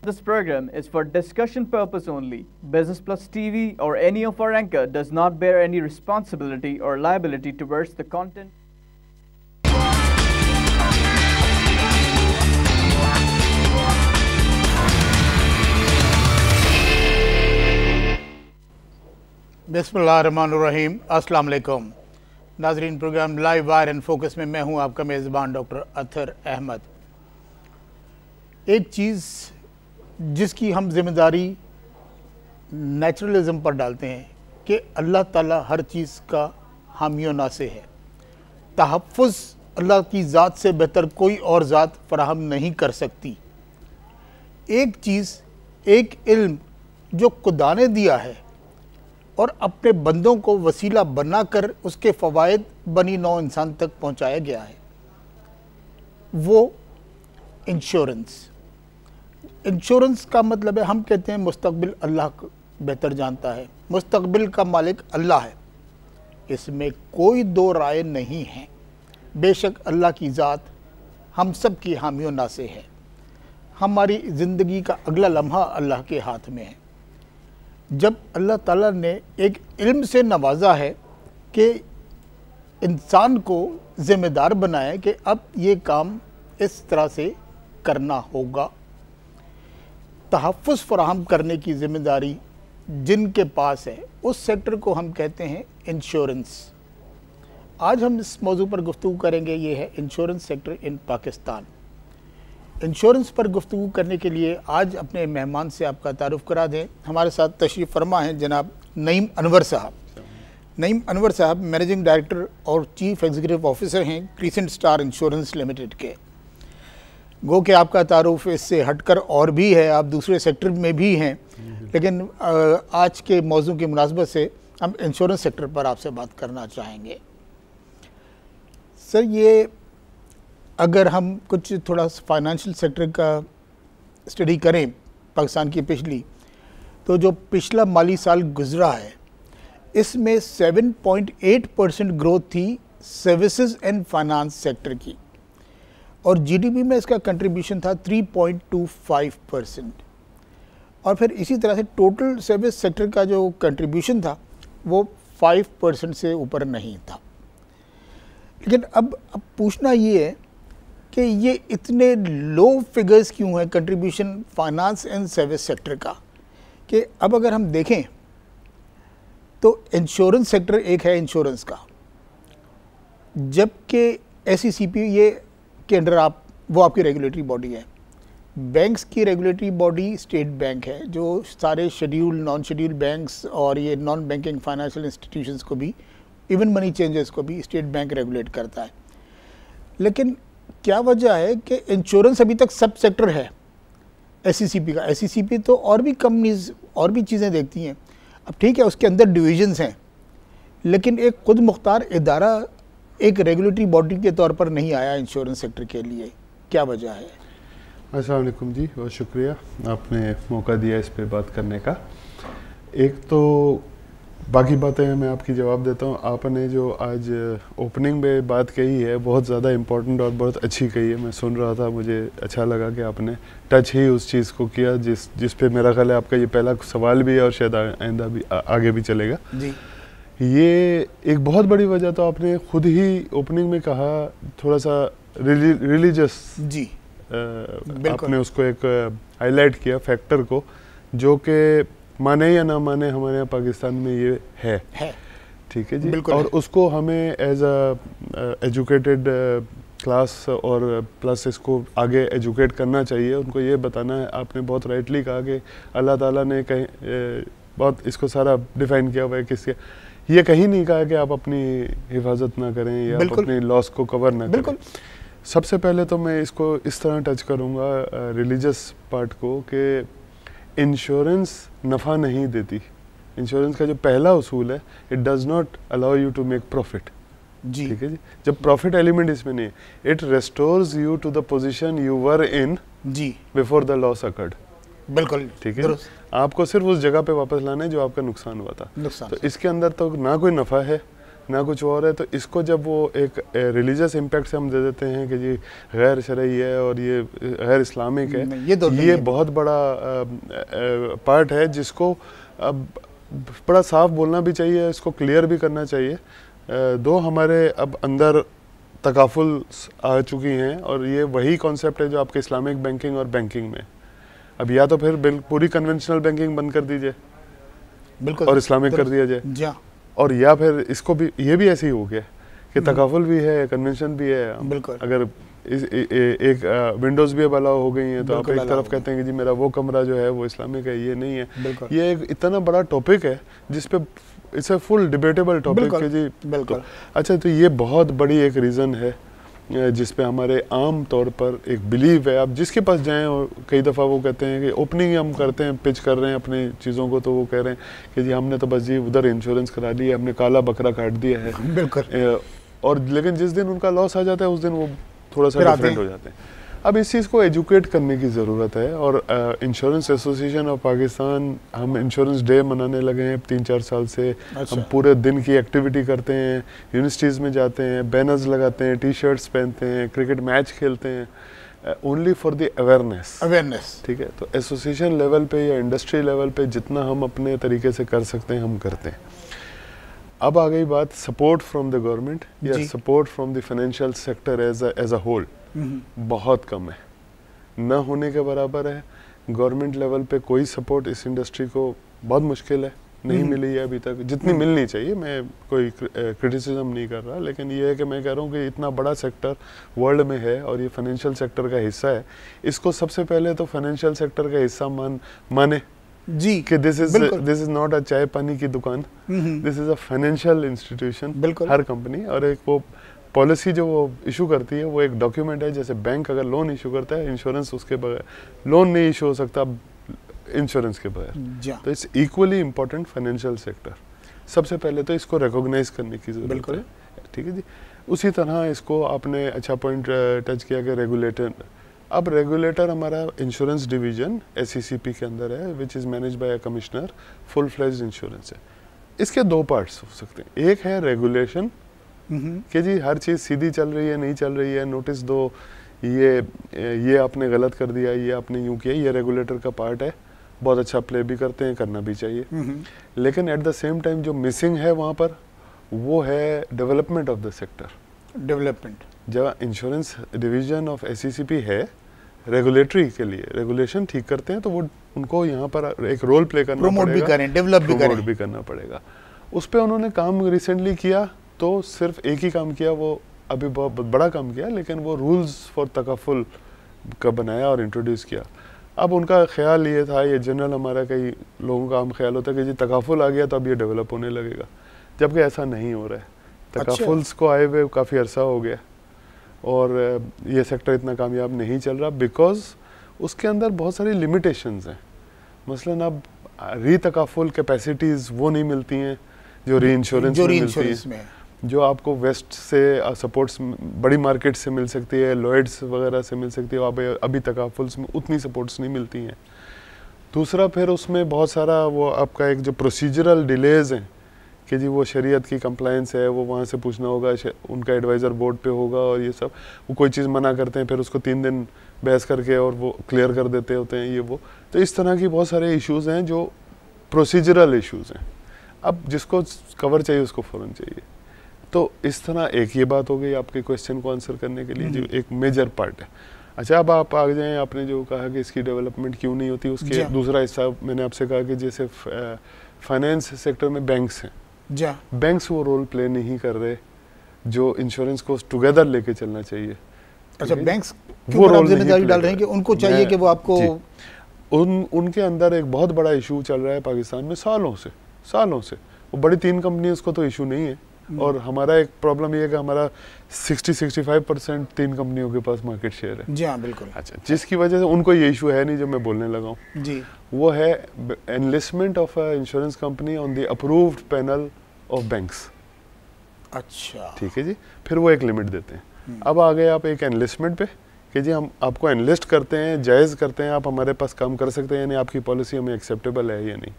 This program is for discussion purpose only. Business Plus TV or any of our anchor does not bear any responsibility or liability towards the content. बिस्मिल्लाहिर्रहमानिर्रहीम, अस्सलाम वालेकुम नाजरीन। Program live wire and focus में मैं हूं आपका मेज़बान doctor Athar Ahmad. एक चीज़ जिसकी हम जिम्मेदारी नेचुरलिज़म पर डालते हैं कि अल्लाह ताला हर चीज़ का हामी व नासिर है। तहफ़्फ़ुज़ अल्लाह की ज़ात से बेहतर कोई और ज़ात फराहम नहीं कर सकती। एक चीज़, एक इल्म जो खुदा ने दिया है और अपने बंदों को वसीला बनाकर उसके फ़वाइद बनी नौ इंसान तक पहुंचाया गया है, वो इंश्योरेंस। इंश्योरेंस का मतलब है, हम कहते हैं मुस्तकबिल अल्लाह बेहतर जानता है, मुस्तकबिल का मालिक अल्लाह है, इसमें कोई दो राय नहीं है। बेशक अल्लाह की ज़ात हम सब की हामी व नासिर है। हमारी ज़िंदगी का अगला लम्हा अल्लाह के हाथ में है। जब अल्लाह ताला ने एक इल्म से नवाजा है कि इंसान को ज़िम्मेदार बनाए कि अब ये काम इस तरह से करना होगा, तहफ़्फ़ुज़ फराहम करने की ज़िम्मेदारी जिनके पास है, उस सेक्टर को हम कहते हैं इंश्योरेंस। आज हम इस मौजू पर गुफ्तगू करेंगे, ये है insurance sector in Pakistan. Insurance पर गुफ्तगू करने के लिए आज अपने मेहमान से आपका तारुफ़ करा दें। हमारे साथ तशरीफ़ फरमा हैं जनाब नईम अनवर साहब। नईम अनवर साहब मैनेजिंग डायरेक्टर और चीफ़ एग्जीक्यूटिव ऑफिसर हैं क्रिसेंट स्टार इंश्योरेंस लिमिटेड के। गो कि आपका तारुफ़ इससे हटकर और भी है, आप दूसरे सेक्टर में भी हैं, लेकिन आज के मौजू की मुनासबत से हम इंश्योरेंस सेक्टर पर आपसे बात करना चाहेंगे। सर, ये अगर हम कुछ थोड़ा फाइनेंशियल सेक्टर का स्टडी करें पाकिस्तान की पिछली, तो जो पिछला माली साल गुजरा है इसमें 7.8% ग्रोथ थी सर्विसेज एंड फाइनेंस सेक्टर की, और जीडीपी में इसका कंट्रीब्यूशन था 3.25%। और फिर इसी तरह से टोटल सर्विस सेक्टर का जो कंट्रीब्यूशन था वो 5% से ऊपर नहीं था। लेकिन अब पूछना ये है कि ये इतने लो फिगर्स क्यों हैं contribution finance and service sector का, कि अब अगर हम देखें तो इंश्योरेंस सेक्टर एक है इंश्योरेंस का, जबकि एसईसीपी ये के अंडर वो आपकी रेगुलेटरी बॉडी है। बैंक्स की रेगुलेटरी बॉडी स्टेट बैंक है, जो सारे शेड्यूल नॉन शेड्यूल बैंक्स और ये नॉन बैंकिंग फाइनेंशियल इंस्टीट्यूशंस को भी, इवन मनी चेंजर्स को भी स्टेट बैंक रेगुलेट करता है। लेकिन क्या वजह है कि इंश्योरेंस अभी तक सब सेक्टर है एसईसीपी का। एसईसीपी तो और भी कंपनीज और भी चीज़ें देखती हैं। अब ठीक है, उसके अंदर डिविजन्स हैं, लेकिन एक खुद मुख्तार इदारा एक रेगुलेटरी बॉडी के तौर पर नहीं आया इंश्योरेंस सेक्टर के लिए। क्या वजह है? अस्सलाम वालेकुम जी, बहुत शुक्रिया आपने मौका दिया इस पे बात करने का। एक तो बाकी बातें मैं आपकी जवाब देता हूँ। आपने जो आज ओपनिंग में बात कही है बहुत ज़्यादा इम्पोर्टेंट और बहुत अच्छी कही है। मैं सुन रहा था, मुझे अच्छा लगा कि आपने टच ही उस चीज़ को किया जिस पे मेरा ख्याल है आपका ये पहला सवाल भी है और शायद आइंदा भी आगे भी चलेगा जी। ये एक बहुत बड़ी वजह तो आपने खुद ही ओपनिंग में कहा, थोड़ा सा रिलीजियस जी, आपने उसको एक हाईलाइट किया फैक्टर को, जो कि माने या ना माने हमारे यहाँ पाकिस्तान में ये है। ठीक है जी, और उसको हमें एज अ एजुकेटेड क्लास और प्लस इसको आगे एजुकेट करना चाहिए, उनको ये बताना है। आपने बहुत राइटली कहा कि अल्लाह ताला ने कहीं बहुत इसको सारा डिफाइन किया हुआ है, किसके ये कहीं नहीं कहा कि आप अपनी हिफाजत ना करें या आप अपनी लॉस को कवर ना करें। सबसे पहले तो मैं इसको इस तरह टच करूँगा रिलीजियस पार्ट को कि इंश्योरेंस नफ़ा नहीं देती। इंश्योरेंस का जो पहला उसूल है, it does not allow you to make profit जी। ठीक है जी, जब प्रॉफिट एलिमेंट इसमें नहीं है, it restores you to the position you were in जी बिफोर द लॉस अकर्ड। बिल्कुल ठीक है, आपको सिर्फ उस जगह पे वापस लाना है जो आपका नुकसान हुआ था। तो इसके अंदर तो ना कोई नफ़ा है ना कुछ और है, तो इसको जब वो एक रिलीजियस इम्पैक्ट से हम दे देते हैं कि जी गैर शरई है और ये गैर इस्लामिक है, ये बहुत बड़ा पार्ट है जिसको अब बड़ा साफ बोलना भी चाहिए, इसको क्लियर भी करना चाहिए। दो हमारे अब अंदर तकाफुल आ चुकी हैं और ये वही कॉन्सेप्ट है जो आपके इस्लामिक बैंकिंग और बैंकिंग में। अब या तो फिर पूरी कन्वेंशनल बैंकिंग बंद कर दीजिए बिल्कुल और इस्लामिक कर दिया जाए, और या फिर इसको भी, ये भी ऐसे ही हो गया कि तकाफुल भी है, कन्वेंशन भी है। बिल्कुल। अगर एक विंडोज़ भी अब अलाउ हो गई हैं, तो आप एक तरफ कहते हैं कि जी मेरा वो कमरा जो है वो इस्लामिक है, ये नहीं है। ये एक इतना बड़ा टॉपिक है जिसपे it's a full debatable topic है जी। बिल्कुल। अच्छा, तो ये बहुत बड़ी एक रीज़न है जिसपे हमारे आम तौर पर एक बिलीव है। आप जिसके पास जाएं और कई दफ़ा वो कहते हैं कि ओपनिंग हम करते हैं, पिच कर रहे हैं अपनी चीज़ों को, तो वो कह रहे हैं कि जी हमने तो बस जी उधर इंश्योरेंस करा लिया, हमने काला बकरा काट दिया है। बिल्कुल। और लेकिन जिस दिन उनका लॉस आ जाता है उस दिन वो थोड़ा सा डिफरेंट हो जाते हैं। अब इस चीज़ को एजुकेट करने की ज़रूरत है, और इंश्योरेंस एसोसिएशन ऑफ पाकिस्तान, हम इंश्योरेंस डे मनाने लगे हैं 3-4 साल से। अच्छा। हम पूरे दिन की एक्टिविटी करते हैं, यूनिवर्सिटीज़ में जाते हैं, बैनर्स लगाते हैं, टी शर्ट्स पहनते हैं, क्रिकेट मैच खेलते हैं, ओनली फॉर द अवेयरनेस। ठीक है, तो एसोसिएशन लेवल पे या इंडस्ट्री लेवल पे जितना हम अपने तरीके से कर सकते हैं हम करते हैं। अब आ गई बात सपोर्ट फ्रॉम द गवर्नमेंट या support from the financial sector as a whole, बहुत कम है, न होने के बराबर है। गवर्नमेंट लेवल पे कोई सपोर्ट इस इंडस्ट्री को बहुत मुश्किल है, नहीं मिली है अभी तक जितनी मिलनी चाहिए। मैं कोई क्रिटिसिज्म नहीं कर रहा, लेकिन ये है कि मैं कह रहा हूँ कि इतना बड़ा सेक्टर वर्ल्ड में है और ये फाइनेंशियल सेक्टर का हिस्सा है, इसको सबसे पहले तो फाइनेंशियल सेक्टर का हिस्सा माने जी कि दिस इज नॉट अ चाय पानी की दुकान, this is a financial institution. Her company और एक वो पॉलिसी जो वो इशू करती है वो एक डॉक्यूमेंट है। जैसे बैंक अगर लोन इशू करता है, इंश्योरेंस उसके बगैर लोन नहीं इशू हो सकता इंश्योरेंस के बगैर। तो it's equally important financial sector. सबसे पहले तो इसको रिकॉग्नाइज करने की जरूरत है। ठीक है जी। उसी तरह इसको आपने अच्छा पॉइंट टच किया कि रेगुलेटर, अब रेगुलेटर हमारा इंश्योरेंस डिवीजन SECP के अंदर है, which is manage by a commissioner, full fledged insurance है। इसके दो पार्ट्स हो सकते हैं, एक है रेगुलेशन कि जी हर चीज़ सीधी चल रही है नहीं चल रही है, नोटिस दो, ये आपने गलत कर दिया, ये आपने यूँ किया, ये रेगुलेटर का पार्ट है, बहुत अच्छा प्ले भी करते हैं, करना भी चाहिए। लेकिन एट द सेम टाइम जो मिसिंग है वहाँ पर वो है development of the sector. Development जब इंश्योरेंस डिवीजन ऑफ SECP है रेगुलेटरी के लिए, रेगुलेशन ठीक करते हैं, तो वो उनको यहाँ पर एक रोल प्ले करना पड़ेगा, प्रमोट भी करें, डेवलप भी करना पड़ेगा। उस पर उन्होंने काम रिसेंटली किया, तो सिर्फ एक ही काम किया, वो अभी बहुत बड़ा काम किया, लेकिन वो रूल्स फॉर तकाफुल का बनाया और इंट्रोड्यूस किया। अब उनका ख्याल ये था, ये जनरल हमारा कई लोगों का आम ख्याल होता है कि जी तकाफुल आ गया तो अब ये डेवलप होने लगेगा, जबकि ऐसा नहीं हो रहा है। तकाफुल्स को आए हुए काफ़ी अरसा हो गया और ये सेक्टर इतना कामयाब नहीं चल रहा, बिकॉज उसके अंदर बहुत सारी लिमिटेशंस हैं। मसलन अब री तकाफुल कैपेसिटीज़ वो नहीं मिलती हैं जो री इंश्योरेंस में मिलती हैं, जो आपको वेस्ट से सपोर्ट्स बड़ी मार्केट से मिल सकती है, लॉयड्स वगैरह से मिल सकती है, अब अभी तकाफुल्स में उतनी सपोर्ट्स नहीं मिलती हैं। दूसरा फिर उसमें बहुत सारा वो आपका एक जो प्रोसीजरल डिलेज़ हैं कि जी वो शरीयत की कंप्लायंस है, वो वहाँ से पूछना होगा, उनका एडवाइज़र बोर्ड पे होगा, और ये सब वो कोई चीज़ मना करते हैं फिर उसको 3 दिन बहस करके और वो क्लियर कर देते होते हैं, ये वो। तो इस तरह की बहुत सारे इश्यूज़ हैं जो प्रोसीजरल इश्यूज़ हैं। अब जिसको कवर चाहिए उसको फ़ौरन चाहिए। तो इस तरह एक ये बात हो गई आपके क्वेश्चन को आंसर करने के लिए, जो एक मेजर पार्ट है। अच्छा, अब आप आ जाएँ, आपने जो कहा कि इसकी डेवलपमेंट क्यों नहीं होती, उसके दूसरा हिस्सा मैंने आपसे कहा कि जैसे फाइनेंस सेक्टर में बैंक्स हैं, बैंक्स वो रोल प्ले नहीं कर रहे जो इंश्योरेंस को टुगेदर लेके चलना चाहिए। अच्छा, बैंक्स वो रोल जिम्मेदारी डाल रहे हैं कि उनको चाहिए कि वो आपको उनके अंदर एक बहुत बड़ा इशू चल रहा है पाकिस्तान में सालों से। वो बड़ी 3 कंपनियों को तो इशू नहीं है, और हमारा एक प्रॉब्लम ये है कि हमारा 60-65% 3 कंपनियों के पास मार्केट शेयर है। जी हाँ, बिल्कुल। अच्छा, जिसकी वजह से उनको ये इशू है नहीं जो मैं बोलने लगा हूँ जी, वो है enlistment of a insurance company on the approved panel of banks. अच्छा, ठीक है जी। फिर वो एक लिमिट देते हैं। अब आ गए आप एक एनलिस्टमेंट पे कि जी हम आपको एनलिस्ट करते हैं, जायज़ करते हैं, आप हमारे पास काम कर सकते हैं, यानी आपकी पॉलिसी हमें एक्सेप्टेबल है या नहीं।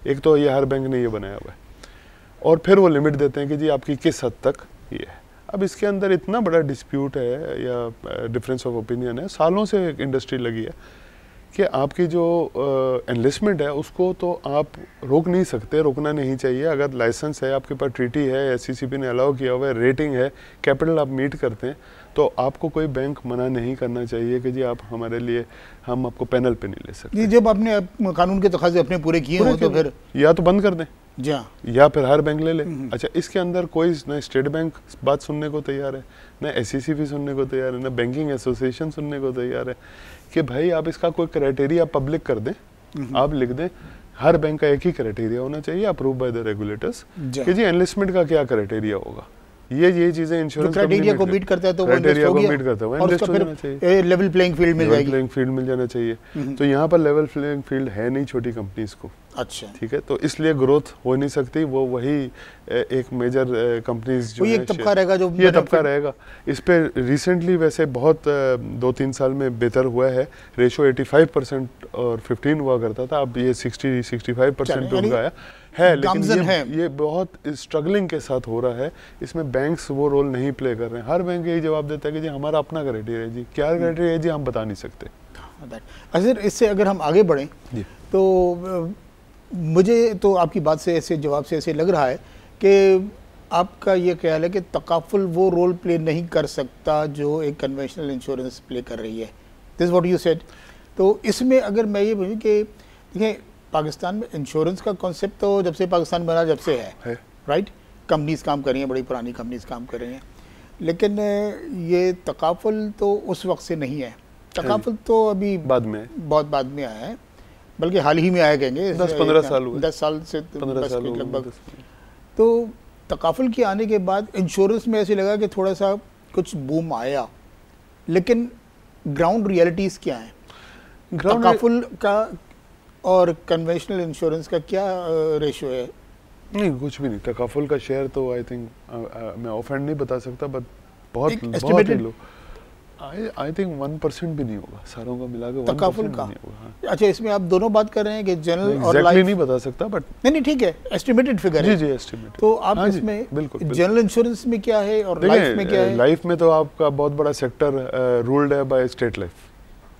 एक तो ये हर बैंक ने ये बनाया हुआ है। और फिर वो लिमिट देते हैं कि जी आपकी किस हद तक ये है। अब इसके अंदर इतना बड़ा डिस्प्यूट है या डिफरेंस ऑफ ओपिनियन है, सालों से एक इंडस्ट्री लगी है कि आपकी जो एनलिस्टमेंट है उसको तो आप रोक नहीं सकते, रोकना नहीं चाहिए। अगर लाइसेंस है, आपके पास ट्रीटी है, एससीसीपी ने अलाउ किया हुआ है, रेटिंग है, कैपिटल आप मीट करते हैं, तो आपको कोई बैंक मना नहीं करना चाहिए कि जी आप हमारे लिए, हम आपको पैनल पे नहीं ले सकते। जब आपने कानून के तकाज़े अपने पूरे किए हो तो फिर या तो बंद कर दें जी हाँ, या फिर हर बैंक ले ले। अच्छा, इसके अंदर कोई ना स्टेट बैंक बात सुनने को तैयार है, ना एससीसीपी सुनने को तैयार है, ना बैंकिंग एसोसिएशन सुनने को तैयार है कि भाई आप इसका कोई क्राइटेरिया पब्लिक कर दें, आप लिख दें हर बैंक का एक ही क्राइटेरिया होना चाहिए अप्रूव बाय द रेगुलेटर्स कि जी एनलिस्टमेंट का क्या क्राइटेरिया होगा। ये चीजें इंश्योरेंस क्राइटेरिया को मीट करता है तो वो क्राइटेरिया को मीट करता है, वो इन्वेस्ट हो जाना चाहिए, लेवल प्लेइंग फील्ड मिल जाएगी, प्लेइंग फील्ड मिल जाना चाहिए। तो यहाँ पर लेवल प्लेइंग फील्ड है नहीं छोटी कंपनीज को। अच्छा, ठीक है, तो इसलिए ग्रोथ हो नहीं सकती। वो वही एक मेजर कंपनीज जो ये तबका रहेगा, जो ये तबका रहेगा। इस पे रिसेंटली वैसे बहुत 2-3 साल में बेहतर हुआ है, रेशो 85% और 15 हुआ करता था, अब ये 60-65% उनका आया है, लेकिन ये बहुत स्ट्रगलिंग के साथ हो रहा है। इसमें बैंक्स वो रोल नहीं प्ले कर रहे हैं। हर बैंक यही जवाब देता है कि जी हमारा अपना क्राइटेरिया है, जी क्या क्राइटेरिया है जी हम बता नहीं सकते। अजहर, इससे अगर हम आगे बढ़ें तो मुझे तो आपकी बात से, ऐसे जवाब से ऐसे लग रहा है कि आपका ये ख्याल है कि तकाफुल वो रोल प्ले नहीं कर सकता जो एक कन्वेंशनल इंश्योरेंस प्ले कर रही है। This what you said. तो इसमें अगर मैं ये बोलूँ कि देखिए, पाकिस्तान में इंश्योरेंस का कॉन्सेप्ट तो जब से पाकिस्तान बना जब से है राइट। कंपनीज काम कर रही हैं, बड़ी पुरानी कंपनीज काम कर रही हैं, लेकिन ये तकाफुल तो उस वक्त से नहीं है। तकाफुल तो अभी बाद में, बहुत बाद में आया है, बल्कि हाल ही में आया, कहेंगे 10-15 साल हुए, 10 साल से 15 साल लगभग। तो तकाफुल के आने के बाद इंश्योरेंस में ऐसे लगा कि थोड़ा सा कुछ बूम आया, लेकिन ग्राउंड रियलिटीज़ क्या हैं? तकाफुल का और कन्वेंशनल इंश्योरेंस का क्या रेशो है? नहीं, कुछ भी नहीं। तकाफुल का शेयर तो आई थिंक मैं ऑफेंड नहीं बता सकता, बट बहुत ही लो, आई थिंक 1% भी नहीं होगा, सारों का मिलाकर तकाफुल का। हाँ। अच्छा, इसमें आप दोनों बात कर रहे हैं कि जनरल और लाइफ नहीं बता सकता, बट नहीं ठीक है, एस्टिमेटेड फिगर है। जी एस्टिमेटेड। तो आप इसमें बिल्कुल जनरल इंश्योरेंस में क्या है और लाइफ में क्या है? लाइफ में तो आपका बहुत बड़ा सेक्टर रूल्ड है बाय स्टेट लाइफ।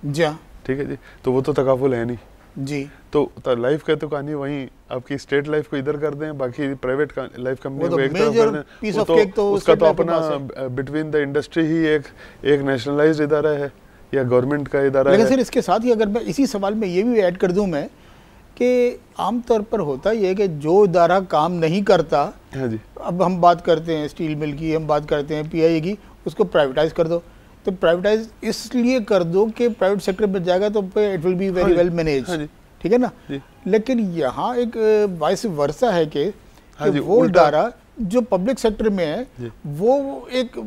जी हाँ, ठीक है जी, तो वो तो तकाफुल है नहीं जी। तो लाइफ का तो कहानी वहीं आपकी स्टेट लाइफ को इधर कर दें, बाकी प्राइवेट लाइफ कंपनी को एक तरफ कर दें, तो उसका तो अपना बिटवीन द इंडस्ट्री ही एक नेशनलाइज्ड इदारा है या गवर्नमेंट का इदारा है। लेकिन सर, इसके साथ ही अगर मैं इसी सवाल में ये भी ऐड कर दूं मैं कि आमतौर पर होता ये है कि जो इदारा काम नहीं करता, हाँ जी, अब हम बात करते हैं स्टील मिल की, हम बात करते हैं पीआईए की, उसको प्राइवेटाइज कर दो। तो प्राइवेटाइज इसलिए कर दो कि प्राइवेट सेक्टर में जाएगा तो it will be very well manage, ठीक है ना। लेकिन यहाँ एक वाइस वर्सा है कि वो इदारा जो पब्लिक सेक्टर में है वो एक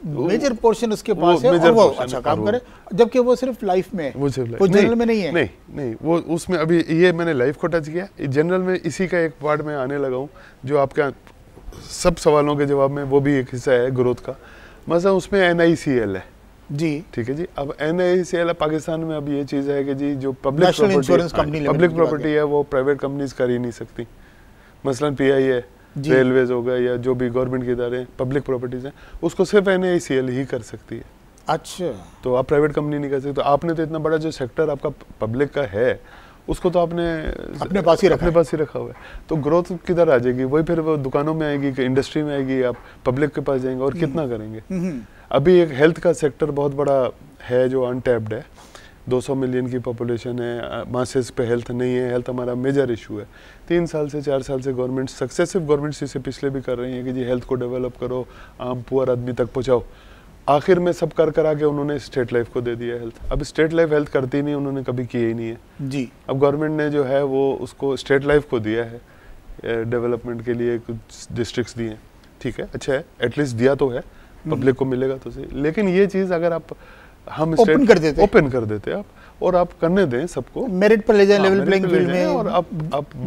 मेजर पोर्शन उसके पास है और वो अच्छा काम करे, जबकि वो सिर्फ लाइफ में है, वो जनरल में नहीं है। नहीं, वो उसमें अभी ये मैंने लाइफ को टच किया, जनरल में इसी का एक पार्ट में आने लगा हूँ जो आपके सब सवालों के जवाब में वो भी एक हिस्सा है ग्रोथ का। मसला उसमें NICL है जी, ठीक है जी। अब NICL पाकिस्तान में अब ये चीज़ है कि जी जो पब्लिक प्रॉपर्टी है वो प्राइवेट कंपनीज कर ही नहीं सकती। मसलन PIA, रेलवेज हो गया या जो भी गवर्नमेंट के इदारे हैं, पब्लिक प्रॉपर्टीज हैं, उसको सिर्फ NICL ही कर सकती है। अच्छा, तो आप प्राइवेट कंपनी नहीं कर सकते। तो आपने तो इतना बड़ा जो सेक्टर आपका पब्लिक का है उसको तो आपने अपने पास ही रखा हुआ है, तो ग्रोथ किधर आ जाएगी? वही फिर वो दुकानों में आएगी कि इंडस्ट्री में आएगी, आप पब्लिक के पास जाएंगे और कितना करेंगे? अभी एक हेल्थ का सेक्टर बहुत बड़ा है जो अनटैप्ड है, 200 मिलियन की पॉपुलेशन है, मासेस पे हेल्थ नहीं है, हेल्थ हमारा मेजर इशू है। 3 साल से 4 साल से गवर्नमेंट, सक्सेसिव गवर्नमेंट्स इसे पिछले भी कर रही हैं कि जी हेल्थ को डेवलप करो, आम पुअर आदमी तक पहुँचाओ। आखिर में सब कर करा के उन्होंने स्टेट लाइफ को दे दिया हेल्थ। अब स्टेट लाइफ हेल्थ करती नहीं, उन्होंने कभी किया ही नहीं है जी। अब गवर्नमेंट ने जो है वो उसको स्टेट लाइफ को दिया है डेवलपमेंट के लिए, कुछ डिस्ट्रिक्ट्स दिए हैं, ठीक है, अच्छा है, एटलीस्ट दिया तो है, पब्लिक को मिलेगा तो सही। लेकिन ये चीज़ अगर आप हम ओपन कर देते आप और आप करने दें सबको, मेरिट पर ले जाएं, लेवल प्लेइंग फील्ड में, और आप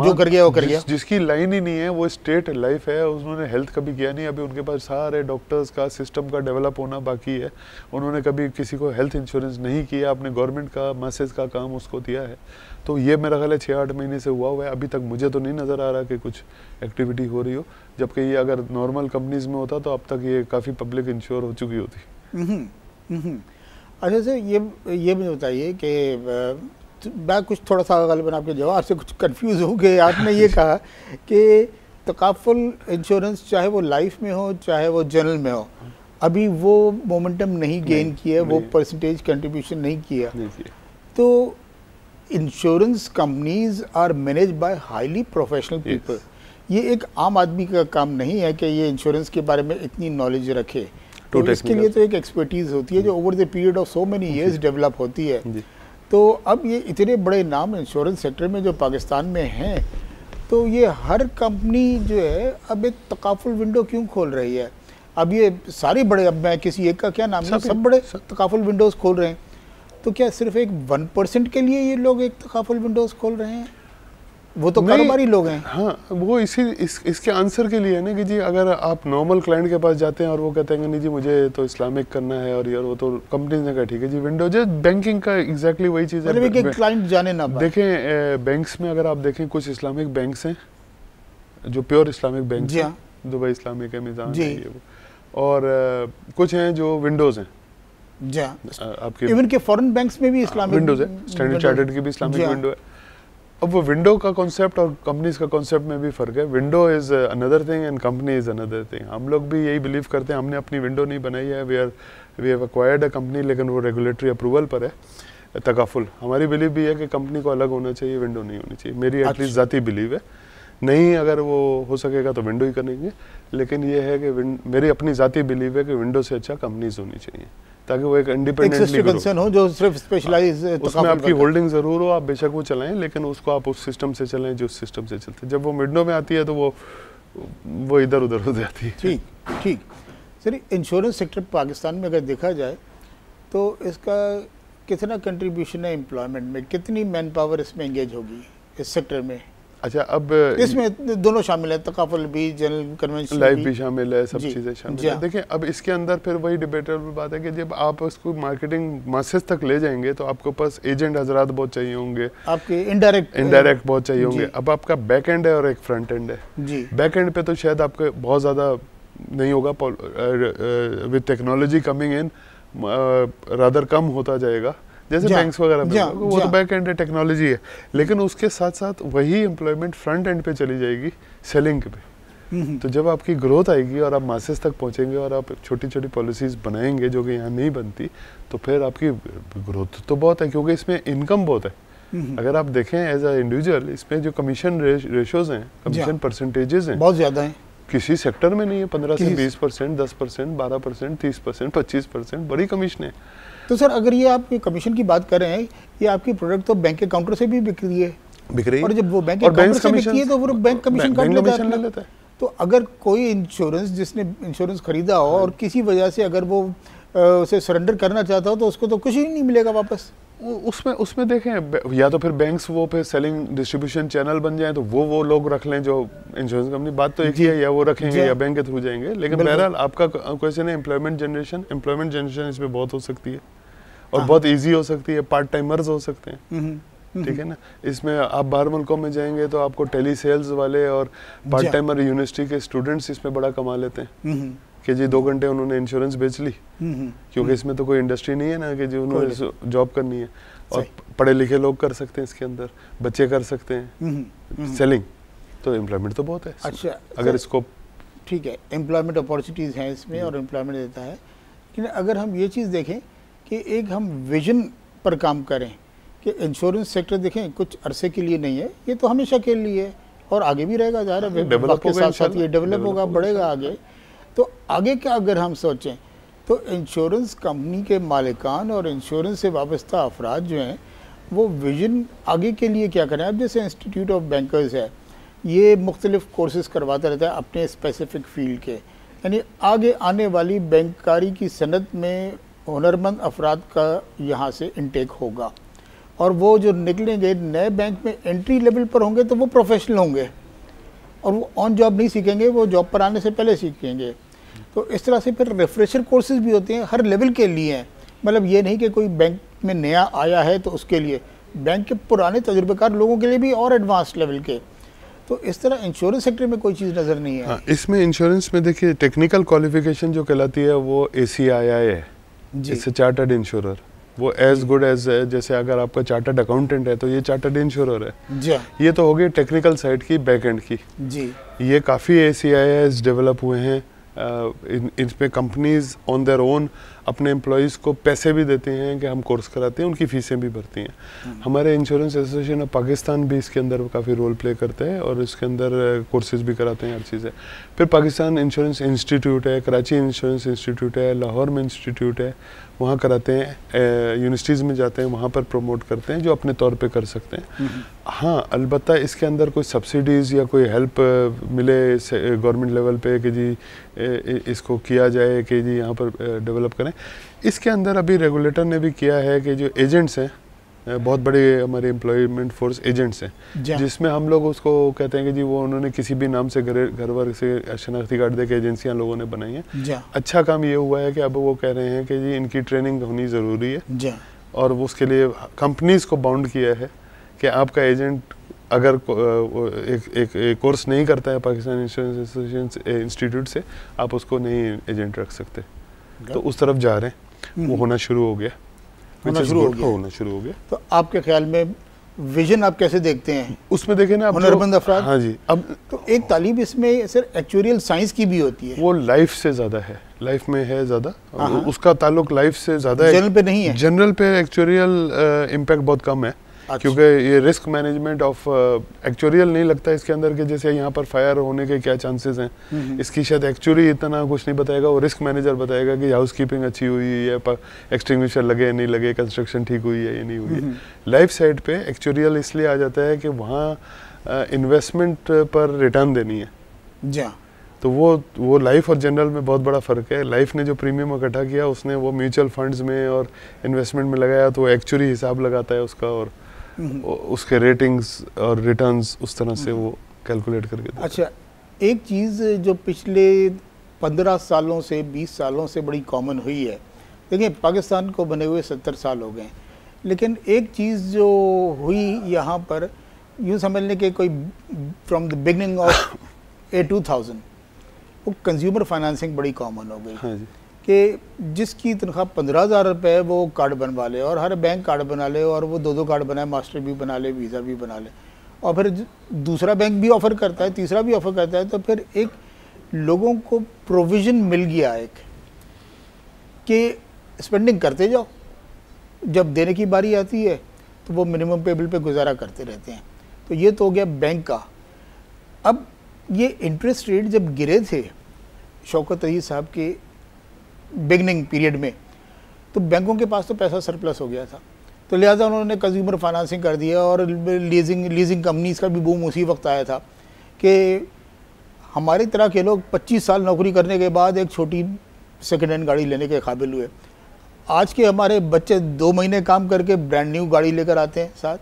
जो कर गया वो कर गया। जिसकी लाइन ही नहीं है वो स्टेट लाइफ है, उन्होंने हेल्थ कभी किया नहीं, अभी उनके पास सारे डॉक्टर्स का सिस्टम का डेवलप होना बाकी है, उन्होंने कभी किसी को हेल्थ इंश्योरेंस नहीं किया, अपने गवर्नमेंट का मैसेज का काम उसको दिया है। तो ये मेरा ख्याल है 6-8 महीने से हुआ है, अभी तक मुझे तो नहीं नज़र आ रहा कि कुछ एक्टिविटी हो रही हो, जबकि ये अगर नॉर्मल कंपनीज में होता तो अब तक ये काफ़ी पब्लिक इंश्योर हो चुकी होती। अच्छा सर, ये मुझे बताइए कि मैं कुछ थोड़ा सा गलबन आपके जवाब से कुछ कंफ्यूज हूँ कि आपने ये कहा कि तकाफुल इंश्योरेंस चाहे वो लाइफ में हो चाहे वो जनरल में हो, अभी वो मोमेंटम नहीं गेन किया, वो परसेंटेज कंट्रीब्यूशन नहीं किया। तो insurance companies are manage by highly professional people. ये एक आम आदमी का काम नहीं है कि ये इंश्योरेंस के बारे में इतनी नॉलेज रखे, तो इसके लिए तो एक एक्सपर्टीज होती है जो over the period of so many years develop होती है। तो अब ये इतने बड़े नाम इंश्योरेंस सेक्टर में जो पाकिस्तान में हैं, तो ये हर कंपनी जो है अब एक तकाफुल विंडो क्यों खोल रही है? अब ये सारे बड़े, अब मैं किसी एक का क्या नाम है, सब बड़े तकाफुल विंडोज़ खोल रहे हैं, तो क्या सिर्फ एक 1% के लिए ये लोग एक तकाफुल विंडोज़ खोल रहे हैं? वो तो कारोबारी लोग हैं। हाँ, वो इसके आंसर के लिए है ना कि जी अगर आप नॉर्मल क्लाइंट के पास जाते हैं और वो कहते हैं नहीं जी मुझे तो इस्लामिक करना है, और यार वो तो कंपनी ने कहा ठीक है जी विंडोज, बैंकिंग का एग्जैक्टली वही चीज़ है। मतलब क्लाइंट जाने ना देखें, बैंक्स में अगर आप देखें कुछ इस्लामिक बैंक्स हैं जो प्योर इस्लामिक बैंक हैं, दुबई इस्लामिक है, मिजान है ये वो, और कुछ हैं जो विंडोज़ हैं आपके, इवन के फॉरेन बैंक्स में भी इस्लामिक विंडोज है, स्टैंडर्ड चार्टर्ड की भी इस्लामिक विंडो है। अब वो विंडो का कॉन्सेप्ट और कंपनीज का कॉन्सेप्ट में भी फर्क है। Window is another thing and company is another thing. हम लोग भी यही बिलीव करते हैं, हमने अपनी विंडो नहीं बनाई है, we have acquired a company, लेकिन वो रेगुलेटरी अप्रूवल पर है तकाफुल। हमारी बिलीव भी है कि कंपनी को अलग होना चाहिए, विंडो नहीं होनी चाहिए, मेरी एटलीस्ट ज़ाती बिलीव है। नहीं अगर वो हो सकेगा तो विंडो ही करेंगे, लेकिन ये है कि मेरी अपनी ज़ाती बिलीव है कि विंडो से अच्छा कंपनीज होनी चाहिए ताकि वो एक इंडिपेंडेंटली हो जो सिर्फ स्पेशलाइज, उसमें आपकी होल्डिंग ज़रूर हो, आप बेशक वो चलाएं, लेकिन उसको आप उस सिस्टम से चलाएं जो सिस्टम से चलते हैं। जब वो विंडो में आती है तो वो इधर उधर हो जाती है। ठीक सर, इंश्योरेंस सेक्टर पाकिस्तान में अगर देखा जाए तो इसका कितना कंट्रीब्यूशन है एम्प्लॉयमेंट में, कितनी मैन पावर इसमें एंगेज होगी इस सेक्टर में? अच्छा, अब इसमें दोनों शामिल है, तकाफुल भी, जनरल कन्वेंशन लाइफ भी शामिल है, सब चीज़ें शामिल है। देखिए अब इसके अंदर फिर वही डिबेटेबल बात है कि जब आप उसको मार्केटिंग मासेस तक ले जाएंगे तो आपके पास एजेंट हजरात बहुत चाहिए होंगे, आपके इनडायरेक्ट बहुत चाहिए होंगे। अब आपका बैक एंड है और एक फ्रंट एंड है जी। बैक एंड पे तो शायद आपके बहुत ज़्यादा नहीं होगा, with technology coming in rather कम होता जाएगा, जैसे बैंक्स वगैरह में वो तो बैक एंड टेक्नोलॉजी है, लेकिन उसके साथ साथ वही एम्प्लॉयमेंट फ्रंट एंड पे चली जाएगी सेलिंग पे। तो जब आपकी ग्रोथ आएगी और आप मासेस तक पहुंचेंगे और आप छोटी छोटी पॉलिसीज बनाएंगे जो कि यहाँ नहीं बनती, तो फिर आपकी ग्रोथ तो बहुत है, क्योंकि इसमें इनकम बहुत है। अगर आप देखें एज अ इंडिविजुअल, इसमें जो कमीशन रेशोज हैं, कमीशन परसेंटेजेस हैं, बहुत ज़्यादा हैं, किसी सेक्टर में नहीं है। 15 से 20%, 10%, 12%, 30%, 25%, बड़ी कमीशन है। तो सर अगर ये आप कमीशन की बात कर रहे हैं, ये आपकी प्रोडक्ट तो बैंक के काउंटर से भी बिक रही है, और जब वो बैंक के काउंटर से बिकती है तो वो बैंक कमीशन काट लेता है। तो अगर कोई इंश्योरेंस, जिसने इंश्योरेंस खरीदा हो और किसी वजह से अगर वो उसे सरेंडर करना चाहता हो तो उसको तो कुछ ही नहीं मिलेगा वापस। उसमें देखें, या तो फिर बैंक्स वो फिर सेलिंग डिस्ट्रीब्यूशन चैनल बन जाए तो वो लोग रख लें जो इंश्योरेंस कंपनी, बात तो एक ही है, या वो रखेंगे या बैंक के थ्रू जाएंगे। लेकिन बहरहाल आपका क्वेश्चन है एम्प्लॉयमेंट जनरेशन इसमें बहुत हो सकती है और बहुत इजी हो सकती है, पार्ट टाइमर्स हो सकते हैं, ठीक है ना। इसमें आप बाहर मुल्कों में जाएंगे तो आपको टेली सेल्स वाले और पार्ट टाइमर यूनिवर्सिटी के स्टूडेंट्स इसमें बड़ा कमा लेते हैं कि जी 2 घंटे उन्होंने इंश्योरेंस बेच ली, क्योंकि इसमें तो कोई इंडस्ट्री नहीं है ना कि जो उन्होंने जॉब करनी है, और पढ़े लिखे लोग कर सकते हैं इसके अंदर, बच्चे कर सकते हैं सेलिंग, तो एम्प्लॉयमेंट तो बहुत है। अच्छा, अगर इसको ठीक है, एम्प्लॉयमेंट अपॉर्चुनिटीज़ हैं इसमें और एम्प्लॉयमेंट देता है, लेकिन अगर हम ये चीज़ देखें कि एक हम विजन पर काम करें कि इंश्योरेंस सेक्टर देखें कुछ अरसे के लिए नहीं है, ये तो हमेशा के लिए है और आगे भी रहेगा, ज़ाहिर है डेवलप के साथ साथ ये डेवलप होगा, बढ़ेगा आगे। तो आगे का अगर हम सोचें तो इंश्योरेंस कंपनी के मालिकान और इंश्योरेंस से वाबस्ता अफराद जो हैं वो विजन आगे के लिए क्या करें। अब जैसे इंस्टीट्यूट ऑफ बैंकर्स है, ये मुख्तलिफ कोर्सेज करवाता रहता है अपने स्पेसिफिक फील्ड के, यानी आगे आने वाली बैंककारी की सनत में हुनरमंद अफराद का यहाँ से इंटेक होगा। और वो जो निकलेंगे नए बैंक में एंट्री लेवल पर होंगे तो वो प्रोफेशनल होंगे, और वो ऑन जॉब नहीं सीखेंगे, वो जॉब पर आने से पहले सीखेंगे। तो इस तरह से फिर रिफ्रेशर कोर्सेज भी होते हैं, हर लेवल के लिए हैं। मतलब ये नहीं कि कोई बैंक में नया आया है तो उसके लिए, बैंक के पुराने तजुर्बेकार लोगों के लिए भी और एडवांस लेवल के। तो इस तरह इंश्योरेंस सेक्टर में कोई चीज़ नज़र नहीं है। हाँ, इसमें इंश्योरेंस में देखिए टेक्निकल क्वालिफिकेशन जो कहलाती है वो ACII है, इससे चार्टर्ड इंश्योरर। वो एज गुड एज, जैसे अगर आपका चार्टर्ड अकाउंटेंट है तो ये चार्टर्ड इंश्योरर है जी। ये तो हो गई टेक्निकल साइड की, बैक एंड की जी। ये काफ़ी ACIIs डेवलप हुए हैं। इसमें कंपनीज ऑन देयर ओन अपने एम्प्लॉयज़ को पैसे भी देते हैं कि हम कोर्स कराते हैं, उनकी फीसें भी भरती हैं। हमारे इंश्योरेंस एसोसिएशन ऑफ पाकिस्तान भी इसके अंदर काफ़ी रोल प्ले करते हैं और इसके अंदर कोर्सेज भी कराते हैं, हर चीज़ें। फिर पाकिस्तान इंश्योरेंस इंस्टीट्यूट है, कराची इंश्योरेंस इंस्टीट्यूट है, लाहौर में इंस्टीट्यूट है, वहाँ कराते हैं। यूनिवर्सिटीज़ में जाते हैं, वहाँ पर प्रमोट करते हैं जो अपने तौर पे कर सकते हैं। हाँ, अलबत्ता इसके अंदर कोई सब्सिडीज़ या कोई हेल्प मिले गवर्नमेंट लेवल पे कि जी इसको किया जाए कि जी यहाँ पर डेवलप करें, इसके अंदर अभी रेगुलेटर ने भी किया है कि जो एजेंट्स हैं, बहुत बड़े हमारे एम्प्लॉयमेंट फोर्स एजेंट्स हैं, जिसमें हम लोग उसको कहते हैं कि जी वो उन्होंने किसी भी नाम से घर वर से शनाख्ती कार्ड दे के एजेंसियाँ लोगों ने बनाई हैं। अच्छा काम ये हुआ है कि अब वो कह रहे हैं कि जी इनकी ट्रेनिंग होनी ज़रूरी है और वो उसके लिए कंपनीज़ को बाउंड किया है कि आपका एजेंट अगर एक कोर्स नहीं करता है पाकिस्तान इंश्योरेंस एसोसिएशन इंस्टीट्यूट से, आप उसको नहीं एजेंट रख सकते। तो उस तरफ जा रहे हैं, वो होना शुरू हो गया, होना शुरू हो गया। तो आपके ख्याल में विजन आप कैसे देखते हैं उसमें? देखें ना, हुनरमंद अफराद। हाँ जी। अब तो एक तालीम इसमें सर एक्चुअरियल साइंस की भी होती है, वो लाइफ से ज़्यादा है, लाइफ में है ज़्यादा, उसका ताल्लुक लाइफ से ज़्यादा है, जनरल पे नहीं है। जनरल पे एक्चुरियल इम्पैक्ट बहुत कम है। अच्छा। क्योंकि ये रिस्क मैनेजमेंट ऑफ एक्चुरियल नहीं लगता इसके अंदर कि जैसे यहाँ पर फायर होने के क्या चांसेस हैं, इसकी शायद एक्चुअली इतना कुछ नहीं बताएगा, वो रिस्क मैनेजर बताएगा कि हाउस कीपिंग अच्छी हुई है, एक्सटिंग्विशर लगे या नहीं लगे, कंस्ट्रक्शन ठीक हुई है या नहीं हुई है। लाइफ साइड पे एक्चुरियल इसलिए आ जाता है कि वहाँ इन्वेस्टमेंट पर रिटर्न देनी है जी। तो वो लाइफ और जनरल में बहुत बड़ा फ़र्क है। लाइफ ने जो प्रीमियम इकट्ठा किया उसने वो म्यूचुअल फंड्स में और इन्वेस्टमेंट में लगाया, तो वो एक्चुअली हिसाब लगाता है उसका और उसके रेटिंग्स और रिटर्न्स उस तरह से वो कैलकुलेट करके देता है। अच्छा, एक चीज़ जो पिछले 15 सालों से 20 सालों से बड़ी कॉमन हुई है, देखिए पाकिस्तान को बने हुए 70 साल हो गए, लेकिन एक चीज़ जो हुई यहाँ पर, यूँ समझ लें कि कोई फ्रॉम द बिगनिंग ऑफ 2000 वो कंज्यूमर फाइनेंसिंग बड़ी कॉमन हो गई। हाँ जी। कि जिसकी तनख्वाह 15,000 रुपये है वो कार्ड बनवा ले, और हर बैंक कार्ड बना ले, और वो 2-2 कार्ड बनाए, मास्टर भी बना ले, वीज़ा भी बना ले, और फिर दूसरा बैंक भी ऑफ़र करता है, तीसरा भी ऑफ़र करता है। तो फिर एक लोगों को प्रोविज़न मिल गया एक कि स्पेंडिंग करते जाओ, जब देने की बारी आती है तो वो मिनिमम पेबल पे गुजारा करते रहते हैं। तो ये तो हो गया बैंक का। अब ये इंटरेस्ट रेट जब गिरे थे शौकत अली साहब के बिगनिंग पीरियड में, तो बैंकों के पास तो पैसा सरप्लस हो गया था, तो लिहाजा उन्होंने कंज्यूमर फाइनेंसिंग कर दिया, और लीजिंग कंपनीज़ का भी बूम उसी वक्त आया था कि हमारी तरह के लोग 25 साल नौकरी करने के बाद एक छोटी सेकेंड हैंड गाड़ी लेने के काबिल हुए। आज के हमारे बच्चे 2 महीने काम करके ब्रांड न्यू गाड़ी लेकर आते हैं साथ,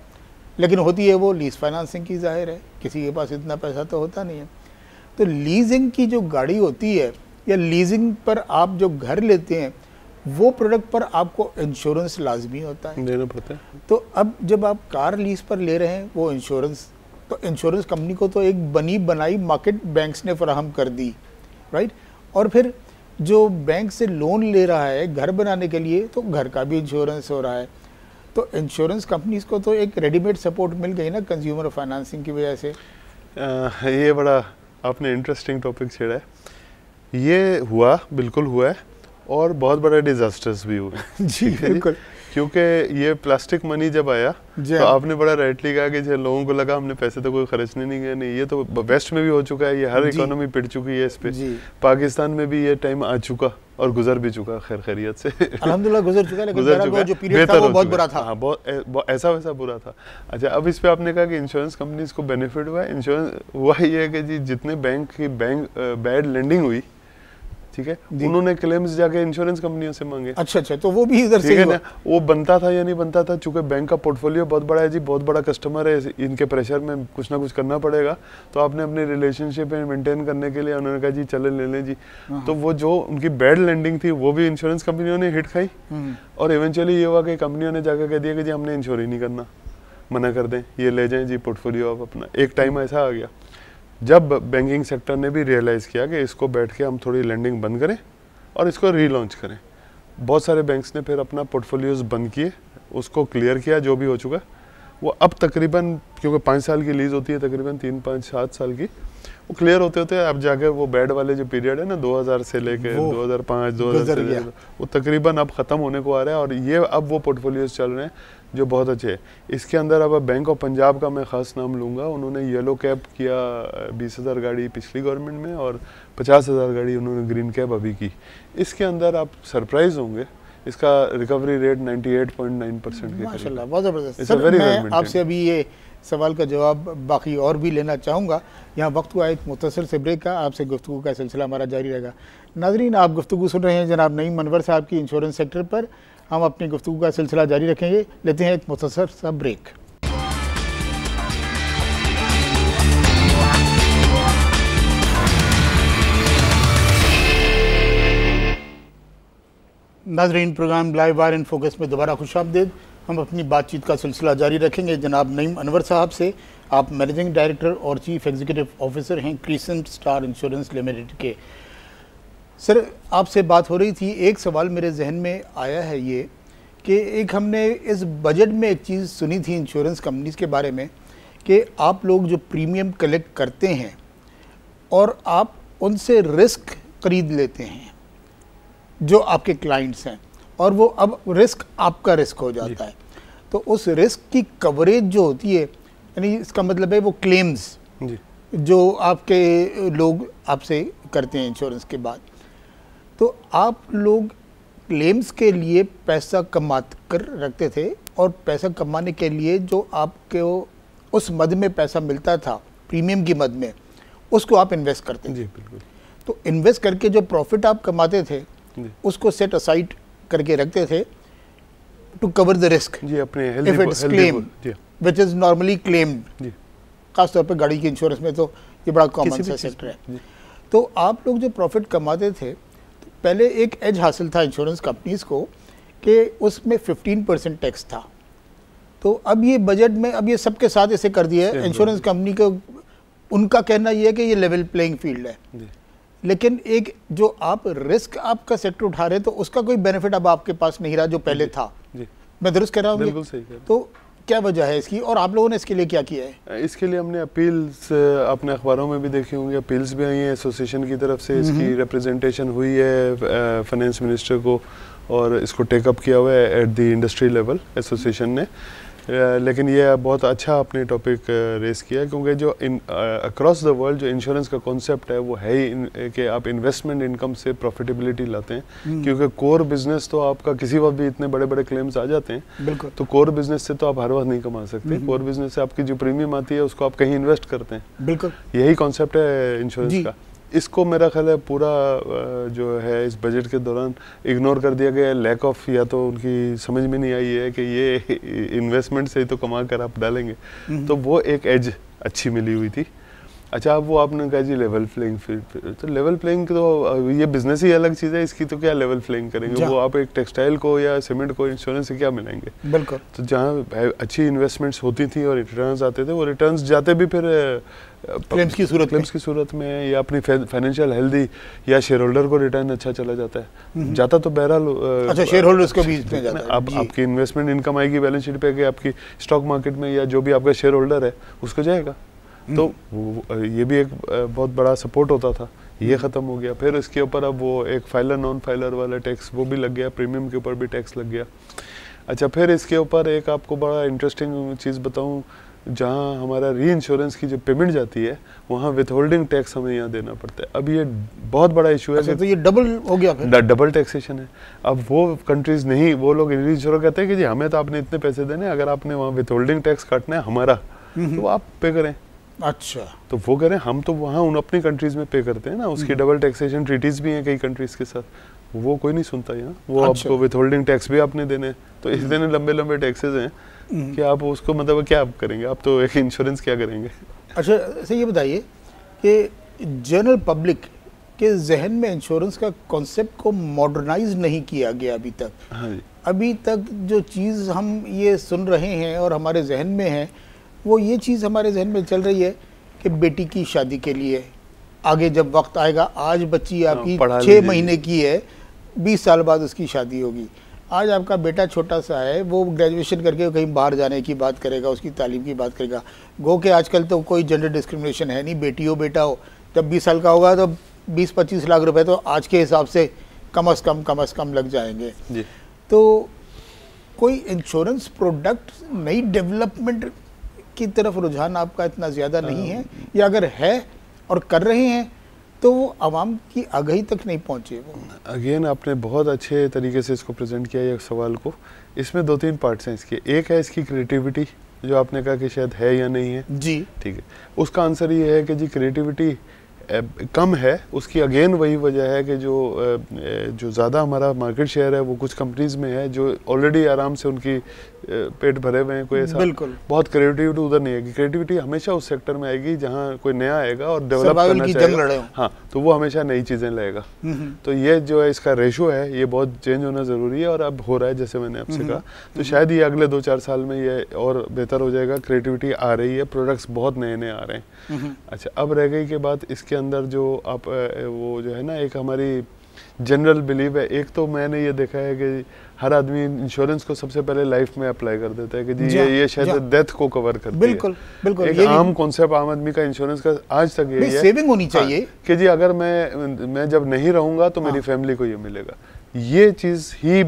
लेकिन होती है वो लीज फाइनेंसिंग की, जाहिर है किसी के पास इतना पैसा तो होता नहीं है। तो लीजिंग की जो गाड़ी होती है या लीजिंग पर आप जो घर लेते हैं, वो प्रोडक्ट पर आपको इंश्योरेंस लाजमी होता है, देना पड़ता है। तो अब जब आप कार लीज पर ले रहे हैं वो इंश्योरेंस, तो इंश्योरेंस कंपनी को तो एक बनी बनाई मार्केट बैंक्स ने फराहम कर दी, राइट। और फिर जो बैंक से लोन ले रहा है घर बनाने के लिए, तो घर का भी इंश्योरेंस हो रहा है। तो इंश्योरेंस कंपनीज को तो एक रेडीमेड सपोर्ट मिल गई ना कंज्यूमर फाइनेंसिंग की वजह से। ये बड़ा आपने इंटरेस्टिंग टॉपिक छेड़ा है। ये हुआ, बिल्कुल हुआ है, और बहुत बड़ा डिजास्टर्स भी हुए जी बिल्कुल। क्योंकि ये प्लास्टिक मनी जब आया तो आपने बड़ा राइटली कहा कि जो लोगों को लगा हमने पैसे तो कोई खर्चने नहीं गए, नहीं, ये तो वेस्ट में भी हो चुका है, ये हर इकोनॉमी पिट चुकी है इस पे। पाकिस्तान में भी ये टाइम आ चुका और गुजर भी चुका, खैर खैरियत से अल्हम्दुलिल्लाह गुजर चुका, लेकिन जो पीरियड था वो बहुत बुरा था। हाँ, बहुत ऐसा वैसा बुरा था। अच्छा, अब इस पे आपने कहा कि इंश्योरेंस कंपनीज को बेनिफिट हुआ है। इंश्योरेंस हुआ ये है कि जी जितने बैंक की बैड लेंडिंग हुई, ठीक है, उन्होंने क्लेम्स जाके इंश्योरेंस कंपनियों से मांगे। अच्छा, तो वो भी इधर से ना, वो बनता था या नहीं बनता था, चूंकि बैंक का पोर्टफोलियो बहुत बड़ा है जी, बहुत बड़ा कस्टमर है, इनके प्रेशर में कुछ ना कुछ करना पड़ेगा, तो आपने अपने रिलेशनशिप मेंटेन करने के लिए उन्होंने कहा जी चले ले लें जी। तो वो जो उनकी बैड लैंडिंग थी वो भी इंश्योरेंस कंपनियों ने हिट खाई, और इवेंचुअली ये हुआ कि कंपनियों ने जाकर कह दिया कि जी हमने इंश्योर ही नहीं करना, मना कर दें, ये ले जाएं जी पोर्टफोलियो आप अपना। एक टाइम ऐसा आ गया जब बैंकिंग सेक्टर ने भी रियलाइज़ किया कि इसको बैठ के हम थोड़ी लैंडिंग बंद करें और इसको रीलॉन्च करें। बहुत सारे बैंक्स ने फिर अपना पोर्टफोलियोज बंद किए, उसको क्लियर किया, जो भी हो चुका वो अब तकरीबन, क्योंकि 5 साल की लीज होती है, तकरीबन 3, 5, 7 साल की, वो क्लियर होते होते अब जाकर वो बैड वाले जो पीरियड है ना 2000 से लेके 2005, 2000 से वो तकरीबन अब ख़त्म होने को आ रहा है, और ये अब वो पोर्टफोलियोज चल रहे हैं जो बहुत अच्छे हैं। इसके अंदर अब बैंक ऑफ पंजाब का मैं ख़ास नाम लूँगा, उन्होंने येलो कैप किया 20,000 गाड़ी पिछली गवर्नमेंट में, और 50,000 गाड़ी उन्होंने ग्रीन कैप अभी की। इसके अंदर आप सरप्राइज होंगे, इसका रिकवरी रेट 98.9% के माशाल्लाह, बहुत ज़बरदस्त। सर मैं आपसे अभी ये सवाल का जवाब बाकी और भी लेना चाहूँगा, यहाँ वक्त हुआ एक मुख्तसर से ब्रेक का, आपसे गुफ्तगू का सिलसिला हमारा जारी रहेगा। नाज़रीन, आप गुफ्तगू सुन रहे हैं जनाब नईम अनवर साहब की इंश्योरेंस सेक्टर पर, हम अपनी गुफ्तगू का सिलसिला जारी रखेंगे। लेते हैं एक मुख्तसर सा ब्रेक। नाज़रीन, programme live wire in focus में दोबारा खुशामदीद। हम अपनी बातचीत का सिलसिला जारी रखेंगे जनाब नईम अनवर साहब से। आप मैनेजिंग डायरेक्टर और चीफ एग्जीक्यूटिव ऑफिसर हैं क्रिसेंट स्टार इंश्योरेंस लिमिटेड के। सर, आपसे बात हो रही थी, एक सवाल मेरे जहन में आया है ये कि एक हमने इस बजट में एक चीज़ सुनी थी इंश्योरेंस कंपनीज़ के बारे में कि आप लोग जो प्रीमियम कलेक्ट करते हैं और आप उनसे रिस्क खरीद लेते हैं जो आपके क्लाइंट्स हैं, और वो अब रिस्क आपका रिस्क हो जाता है, तो उस रिस्क की कवरेज जो होती है, यानी इसका मतलब है वो क्लेम्स जो आपके लोग आपसे करते हैं इंश्योरेंस के बाद, तो आप लोग क्लेम्स के लिए पैसा कमा कर रखते थे, और पैसा कमाने के लिए जो आपके उस मद में पैसा मिलता था प्रीमियम की मद में, उसको आप इन्वेस्ट करते थे। जी बिल्कुल। तो इन्वेस्ट करके जो प्रॉफिट आप कमाते थे उसको सेट असाइड करके रखते थे टू कवर द रिस्क जी, अपने if it's claim which is normally claimed जी, खासतौर पर गाड़ी की इंश्योरेंस में तो ये बड़ा कॉमन सा सेक्टर है। तो आप लोग जो प्रॉफिट कमाते थे, तो पहले एक एज हासिल था इंश्योरेंस कंपनीज को कि उसमें 15% टैक्स था, तो अब ये बजट में अब ये सबके साथ ऐसे कर दिया है इंश्योरेंस कंपनी को। उनका कहना ये है कि ये लेवल प्लेइंग फील्ड है, लेकिन एक जो आप रिस्क आपका सेक्टर उठा रहे, तो उसका कोई बेनिफिट अब आपके पास नहीं रहा जो पहले था। मैं दुरुस्त कह रहा हूँ? बिल्कुल सही कह रहा हूँ। तो क्या वजह है इसकी, और आप लोगों ने इसके लिए क्या किया है? इसके लिए हमने अपील्स अपने अखबारों में भी देखी होंगी, अपील्स भी आई हैं एसोसिएशन की तरफ से, इसकी रिप्रेजेंटेशन हुई है फाइनेंस मिनिस्टर को, और इसको टेकअप किया हुआ है at the industry level association ने। लेकिन ये बहुत अच्छा आपने टॉपिक रेस किया, क्योंकि जो अक्रॉस द वर्ल्ड जो इंश्योरेंस का कॉन्सेप्ट है वो है ही कि आप इन्वेस्टमेंट इनकम से प्रॉफिटेबिलिटी लाते हैं, क्योंकि कोर बिजनेस तो आपका किसी वक्त भी इतने बड़े बड़े क्लेम्स आ जाते हैं, तो कोर बिजनेस से तो आप हर वक्त नहीं कमा सकते। कोर बिजनेस से आपकी जो प्रीमियम आती है उसको आप कहीं इन्वेस्ट करते हैं, बिल्कुल यही कॉन्सेप्ट है इंश्योरेंस का। इसको मेरा ख्याल है पूरा जो है इस बजट के दौरान इग्नोर कर दिया गया है, लैक ऑफ, या तो उनकी समझ में नहीं आई है कि ये इन्वेस्टमेंट से ही तो कमा कर आप डालेंगे, तो वो एक एज अच्छी मिली हुई थी। अच्छा, अब वो आपने कहा जी लेवल प्लेइंग फील्ड, तो लेवल प्लेइंग तो ये बिजनेस ही अलग चीज़ है, इसकी तो क्या लेवल प्लेइंग करेंगे, वो आप एक टेक्सटाइल को या सीमेंट को इंश्योरेंस से क्या मिलाएंगे। बिल्कुल। तो जहाँ अच्छी इन्वेस्टमेंट्स होती थी और रिटर्न्स आते थे, वो रिटर्न्स जाते भी फिर क्लेम्स की सूरत में, या अपनी फाइनेंशियल हेल्दी या शेयर होल्डर को रिटर्न अच्छा चला जाता है, जाता तो बहरहाल अच्छा शेयर होल्डर्स को भी जाता है। अब आपकी इन्वेस्टमेंट इनकम आएगी बैलेंस शीट पे कि आपकी स्टॉक मार्केट में, या जो भी आपका शेयर होल्डर है उसको जाएगा, तो ये भी एक बहुत बड़ा सपोर्ट होता था, ये ख़त्म हो गया। फिर इसके ऊपर अब वो एक फाइलर नॉन फाइलर वाला टैक्स वो भी लग गया, प्रीमियम के ऊपर भी टैक्स लग गया। अच्छा, फिर इसके ऊपर एक आपको बड़ा इंटरेस्टिंग चीज़ बताऊं, जहां हमारा री इंश्योरेंस की जो पेमेंट जाती है वहां विथहोल्डिंग टैक्स हमें यहाँ देना पड़ता है। अब ये बहुत बड़ा इशू है। अच्छा, तो ये डबल हो गया, फिर डबल टैक्सेशन है। अब वो कंट्रीज नहीं, वो लोग री इंश्योर कहते हैं कि जी हमें तो आपने इतने पैसे देने, अगर आपने वहाँ विथहोल्डिंग टैक्स काटना है हमारा, तो आप पे करें। अच्छा, तो वो करें, हम तो वहाँ उन अपनी कंट्रीज में पे करते हैं ना, उसकी डबल टैक्सेशन ट्रीटीज भी हैं कई कंट्रीज के साथ, वो कोई नहीं सुनता यहाँ। वो अच्छा। आपको विथहोल्डिंग टैक्स भी आपने देने, तो इतने लंबे लंबे टैक्सेस हैं कि आप उसको मतलब क्या आप करेंगे, आप तो एक इंश्योरेंस क्या करेंगे। अच्छा, सर ये बताइए कि जनरल पब्लिक के जहन में इंश्योरेंस का कॉन्सेप्ट को मॉडर्नाइज नहीं किया गया अभी तक। हाँ जी। अभी तक जो चीज़ हम ये सुन रहे हैं और हमारे जहन में है, वो ये चीज़ हमारे जहन में चल रही है कि बेटी की शादी के लिए आगे जब वक्त आएगा, आज बच्ची आपकी 6 महीने की है, 20 साल बाद उसकी शादी होगी। आज आपका बेटा छोटा सा है, वो ग्रेजुएशन करके कहीं बाहर जाने की बात करेगा, उसकी तालीम की बात करेगा। गो के आजकल तो कोई जेंडर डिस्क्रिमिनेशन है नहीं, बेटी हो बेटा हो। जब 20 साल का होगा तो 20-25 लाख रुपए तो आज के हिसाब से कम से कम लग जाएंगे जी। तो कोई इंश्योरेंस प्रोडक्ट नई डेवलपमेंट की तरफ रुझान आपका इतना ज़्यादा नहीं है, या अगर है और कर रहे हैं तो वो आवाम की आगाही तक नहीं पहुंचे? वो अगेन आपने बहुत अच्छे तरीके से इसको प्रेजेंट किया ये सवाल को। इसमें 2-3 पार्ट्स हैं इसके। एक है इसकी क्रिएटिविटी, जो आपने कहा कि शायद है या नहीं है जी, ठीक है। उसका आंसर ये है कि जी क्रिएटिविटी कम है। उसकी अगेन वही वजह है कि जो ज़्यादा हमारा मार्केट शेयर है वो कुछ कंपनीज में है जो ऑलरेडी आराम से उनकी पेट भरे हुए हैं, कोई ऐसा बिल्कुल बहुत क्रिएटिविटी उधर नहीं आएगी। क्रिएटिविटी हमेशा उस सेक्टर में आएगी जहाँ कोई नया आएगा और डेवलप करना चाहेगा, हाँ, तो वो हमेशा नई चीज़ें लाएगा। तो ये जो है इसका रेशो है, ये बहुत चेंज होना ज़रूरी है और अब हो रहा है जैसे मैंने आपसे कहा। तो शायद ये अगले 2-4 साल में ये और बेहतर हो जाएगा। क्रिएटिविटी आ रही है, प्रोडक्ट्स बहुत नए नए आ रहे हैं। अच्छा, अब रह गई के बात इसके अंदर जो आप वो जो है ना, एक हमारी जनरल बिलीव है। एक तो मैंने ये देखा है कि हर आदमी इंश्योरेंस को सबसे पहले लाइफ में अप्लाई कर देता है कि जी ये शायद डेथ को कवर करती है। बिल्कुल बिल्कुल, एक आम कॉन्सेप्ट आम आदमी का इंश्योरेंस का आज तक यही है, सेविंग होनी चाहिए। हाँ, कि जी अगर मैं जब नहीं रहूंगा तो मेरी फैमिली को ये मिलेगा। ये चीज ही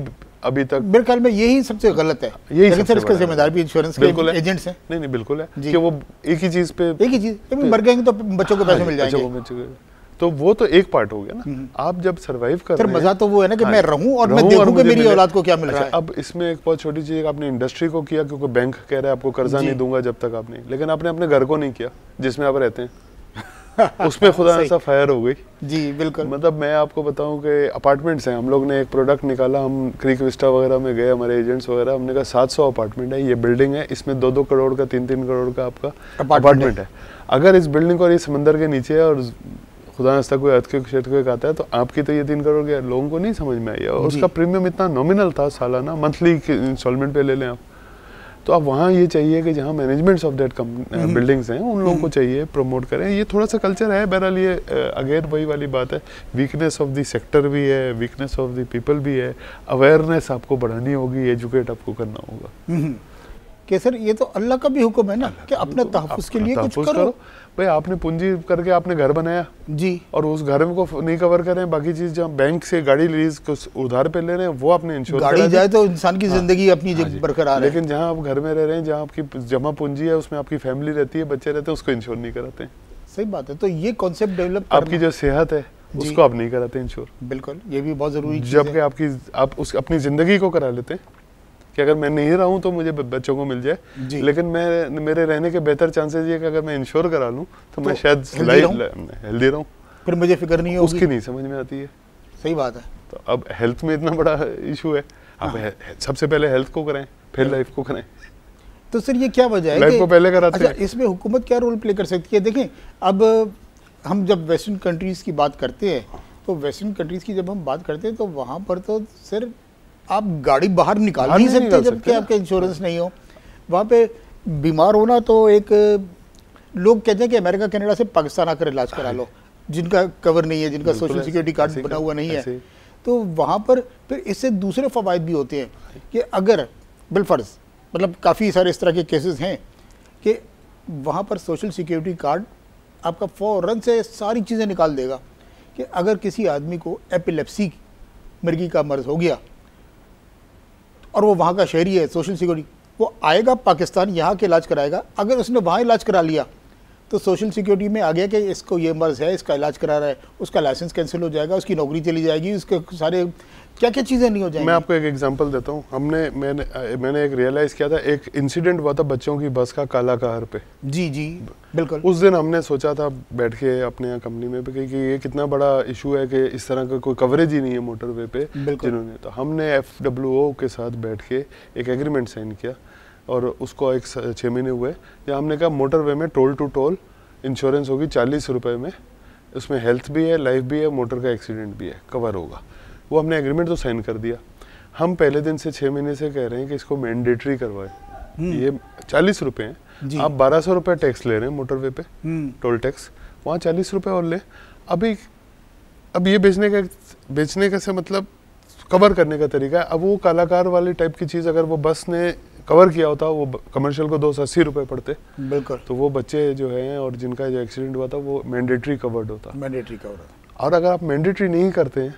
अभी तक मेरे ख्याल में यही सबसे गलत है। यही सर इसका जिम्मेदार भी इंश्योरेंस के एजेंट्स हैं। नहीं बिल्कुल है कि वो एक ही चीज पे मर गए तो बच्चों को पैसे मिल जाएंगे, तो वो तो एक पार्ट हो गया ना। आप जब सरवाइव कर रहे हैं, मजा तो वो है ना कि मैं रहूं और मैं देखूं कि मेरी औलाद को क्या मिल रहा है। अब इसमें एक बहुत छोटी चीज आपने इंडस्ट्री को किया, क्योंकि बैंक कह रहा है आपको कर्जा नहीं दूंगा जब तक आप नहीं, लेकिन आपने अपने घर को नहीं किया जिसमें आप रहते हैं। उसमें खुदा ऐसा फायर हो गई। जी बिल्कुल। मतलब मैं आपको बताऊं कि अपार्टमेंट्स हैं, हम लोग ने एक प्रोडक्ट निकाला, हम क्रीक विस्टा वगैरह में गए, हमारे एजेंट्स वगैरह, हमने कहा 700 अपार्टमेंट है, ये बिल्डिंग है, इसमें 2-2 करोड़ का 3-3 करोड़ का आपका अपार्टमेंट है। अगर इस बिल्डिंग को ये समंदर के नीचे है और खुदा न कोई अर्थक्वेक आता है तो आपकी तो ये 3 करोड़ के लोगों को नहीं समझ में आई। और उसका प्रीमियम इतना नॉमिनल था सालाना, मंथली इंस्टॉलमेंट पे ले लें आप। तो अब वहाँ ये चाहिए कि जहाँ मैनेजमेंट्स ऑफ दैट बिल्डिंग्स हैं उन लोगों को चाहिए प्रमोट करें। ये थोड़ा सा कल्चर है, बहरहाल ये अगेन वही वाली बात है, वीकनेस ऑफ द सेक्टर भी है, वीकनेस ऑफ द पीपल भी है। अवेयरनेस आपको बढ़ानी होगी, एजुकेट आपको करना होगा। कि सर ये तो अल्लाह का भी हुक्म है ना कि अपने तहफ़्फ़ुज़ के लिए कुछ करो। भाई आपने पूंजी करके आपने घर बनाया जी, और उस घर में को नहीं कवर कर रहे हैं, बाकी चीज जहाँ बैंक से गाड़ी लीज उधार पे ले रहे हैं वो आपने इंश्योर गाड़ी जाए तो इंसान की जिंदगी अपनी बरकरार है। लेकिन जहाँ आप घर में रह रहे हैं, जहाँ आपकी जमा पूंजी है, उसमें आपकी फैमिली रहती है, बच्चे रहते हैं, उसको इंश्योर नहीं कराते हैं। सही बात है। तो ये कॉन्सेप्ट डेवलप, आपकी जो सेहत है उसको आप नहीं कराते इंश्योर। बिल्कुल, ये भी बहुत जरूरी चीज है। जबकि आपकी आप उस अपनी जिंदगी को करा लेते हैं कि अगर मैं नहीं रहूं तो मुझे बच्चों को मिल जाए, लेकिन मैं मेरे रहने के बेहतर चांसेस ये कि अगर मैं इंश्योर करा लूं तो मैं शायद हेल्दी रहूं, फिर मुझे फिक्र नहीं होगी। उसकी नहीं समझ में आती है। सही बात है। तो अब हेल्थ में इतना बड़ा इशू है, आप सबसे पहले हेल्थ को करें फिर लाइफ को करें। तो सर ये क्या वजह है, लाइफ को पहले कराते हैं। इसमें हुकूमत क्या रोल प्ले कर सकती है? देखें, अब हम जब वेस्टर्न कंट्रीज की बात करते हैं तो वेस्टर्न कंट्रीज की जब हम बात करते हैं तो वहाँ पर तो सिर्फ आप गाड़ी बाहर निकाल नहीं सकते जबकि आपका इंश्योरेंस नहीं हो। वहाँ पे बीमार होना तो एक लोग कहते हैं कि अमेरिका कनाडा से पाकिस्तान आकर इलाज करा लो, जिनका कवर नहीं है, जिनका सोशल सिक्योरिटी कार्ड बना हुआ नहीं है। तो वहाँ पर फिर इससे दूसरे फ़वाइद भी होते हैं कि अगर बिलफर्ज मतलब काफ़ी सारे इस तरह के केसेस हैं कि वहाँ पर सोशल सिक्योरिटी कार्ड आपका फ़ौरन से सारी चीज़ें निकाल देगा कि अगर किसी आदमी को एपिलेप्सी मिर्गी का मर्ज़ हो गया और वो वहाँ का शहरी है, सोशल सिक्योरिटी, वो आएगा पाकिस्तान, यहाँ के इलाज कराएगा। अगर उसने वहाँ इलाज करा लिया तो सोशल सिक्योरिटी में आ गया कि इसको ये मर्ज है, इसका इलाज करा रहा है, उसका लाइसेंस कैंसिल हो जाएगा, उसकी नौकरी चली जाएगी, उसके सारे क्या क्या चीज़ें नहीं हो जाएंगी। मैं आपको एक एग्जांपल देता हूँ। मैंने एक रियलाइज़ किया था, एक इंसिडेंट हुआ था बच्चों की बस का काला कहर पे। जी जी बिल्कुल। उस दिन हमने सोचा था बैठ के अपने यहाँ कंपनी में कि ये कितना बड़ा इशू है कि इस तरह का कोई कवरेज ही नहीं है मोटरवे पे जिन्होंने, तो हमने FWO के साथ बैठ के एक एग्रीमेंट साइन किया और उसको 6 महीने हुए, जहाँ हमने कहा मोटरवे में टोल टू टोल इंश्योरेंस होगी 40 रुपये में, उसमें हेल्थ भी है, लाइफ भी है, मोटर का एक्सीडेंट भी है, कवर होगा। वो हमने एग्रीमेंट तो साइन कर दिया। हम पहले दिन से 6 महीने से कह रहे हैं कि इसको मैंडेटरी करवाएं। ये 40 रुपये हैं, आप 1200 रुपये टैक्स ले रहे हैं मोटरवे पे, टोल टैक्स, वहाँ 40 रुपये और लें। अब ये बेचने का से मतलब कवर करने का तरीका है। अब वो कलाकार वाली टाइप की चीज़ अगर वो बस ने कवर किया होता, वो कमर्शियल को 280 रुपये पड़ते, बिल्कुल, तो वो बच्चे जो हैं और जिनका जो एक्सीडेंट हुआ था वो मैंडेटरी कवर्ड होता, मैंडेटरी कवर्ड। और अगर आप मैंडेटरी नहीं करते हैं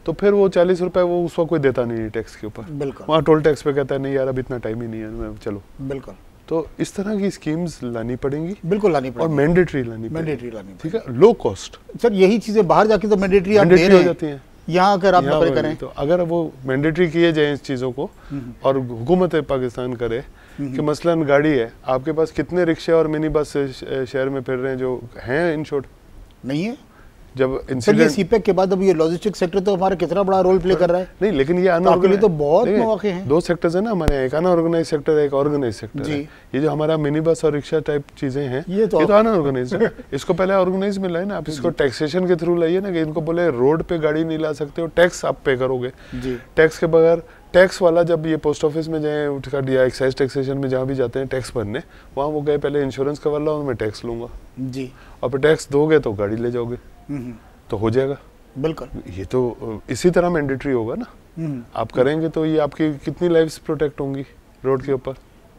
तो फिर वो 40 रुपये वो उसको कोई देता नहीं है टैक्स के ऊपर, बिल्कुल, वहाँ टोल टैक्स पे कहता है नहीं यार अब इतना टाइम ही नहीं है, चलो, बिल्कुल। तो इस तरह की स्कीम्स लानी पड़ेंगी, बिल्कुल लानी पड़ेगी, और मैंडेटरी लानी पड़ेगी, ठीक है, लो कॉस्ट। सर यही चीजें बाहर जाके तो मैंडेटरी हो जाती हैं, यहाँ अगर आप नकल करें तो अगर वो मैंडेटरी किए जाए इस चीज़ों को और हुकूमत पाकिस्तान करे कि मसलन गाड़ी है आपके पास, कितने रिक्शे और मिनी बस शहर में फिर रहे हैं जो हैं इंश्योर्ड नहीं है। जब इंसिडेंट सीपेक के बाद अब ये लॉजिस्टिक सेक्टर तो हमारा कितना बड़ा रोल प्ले कर रहा है। नहीं, लेकिन ये अनऑर्गेनाइज तो बहुत मौके हैं। 2 सेक्टर्स है ना हमारे यहाँ, एक अनऑर्गेनाइज सेक्टर है, एक ऑर्गेनाइज सेक्टर है। ये जो हमारा मिनी बस और रिक्शा टाइप चीजें हैं ये तो अनऑर्गेनाइज है। इसको पहले ऑर्गेनाइज में लाए ना आप, इसको टैक्सेशन के थ्रू लाइए ना, कि इनको बोले रोड पे गाड़ी नहीं ला सकते हो, टैक्स आप पे करोगे, टैक्स के बगैर। टैक्स वाला जब ये पोस्ट ऑफिस में जाए उठकर या एक्साइज टैक्सेशन में जहाँ भी जाते हैं टैक्स भरने, वहाँ वो गए पहले इंश्योरेंस कवर लाओ, मैं टैक्स लूंगा जी, और फिर टैक्स दोगे तो गाड़ी ले जाओगे तो हो जाएगा, बिल्कुल। ये तो इसी तरह मैंडेटरी होगा ना, आप करेंगे तो ये आपकी कितनी लाइफ्स प्रोटेक्ट होंगी रोड के ऊपर,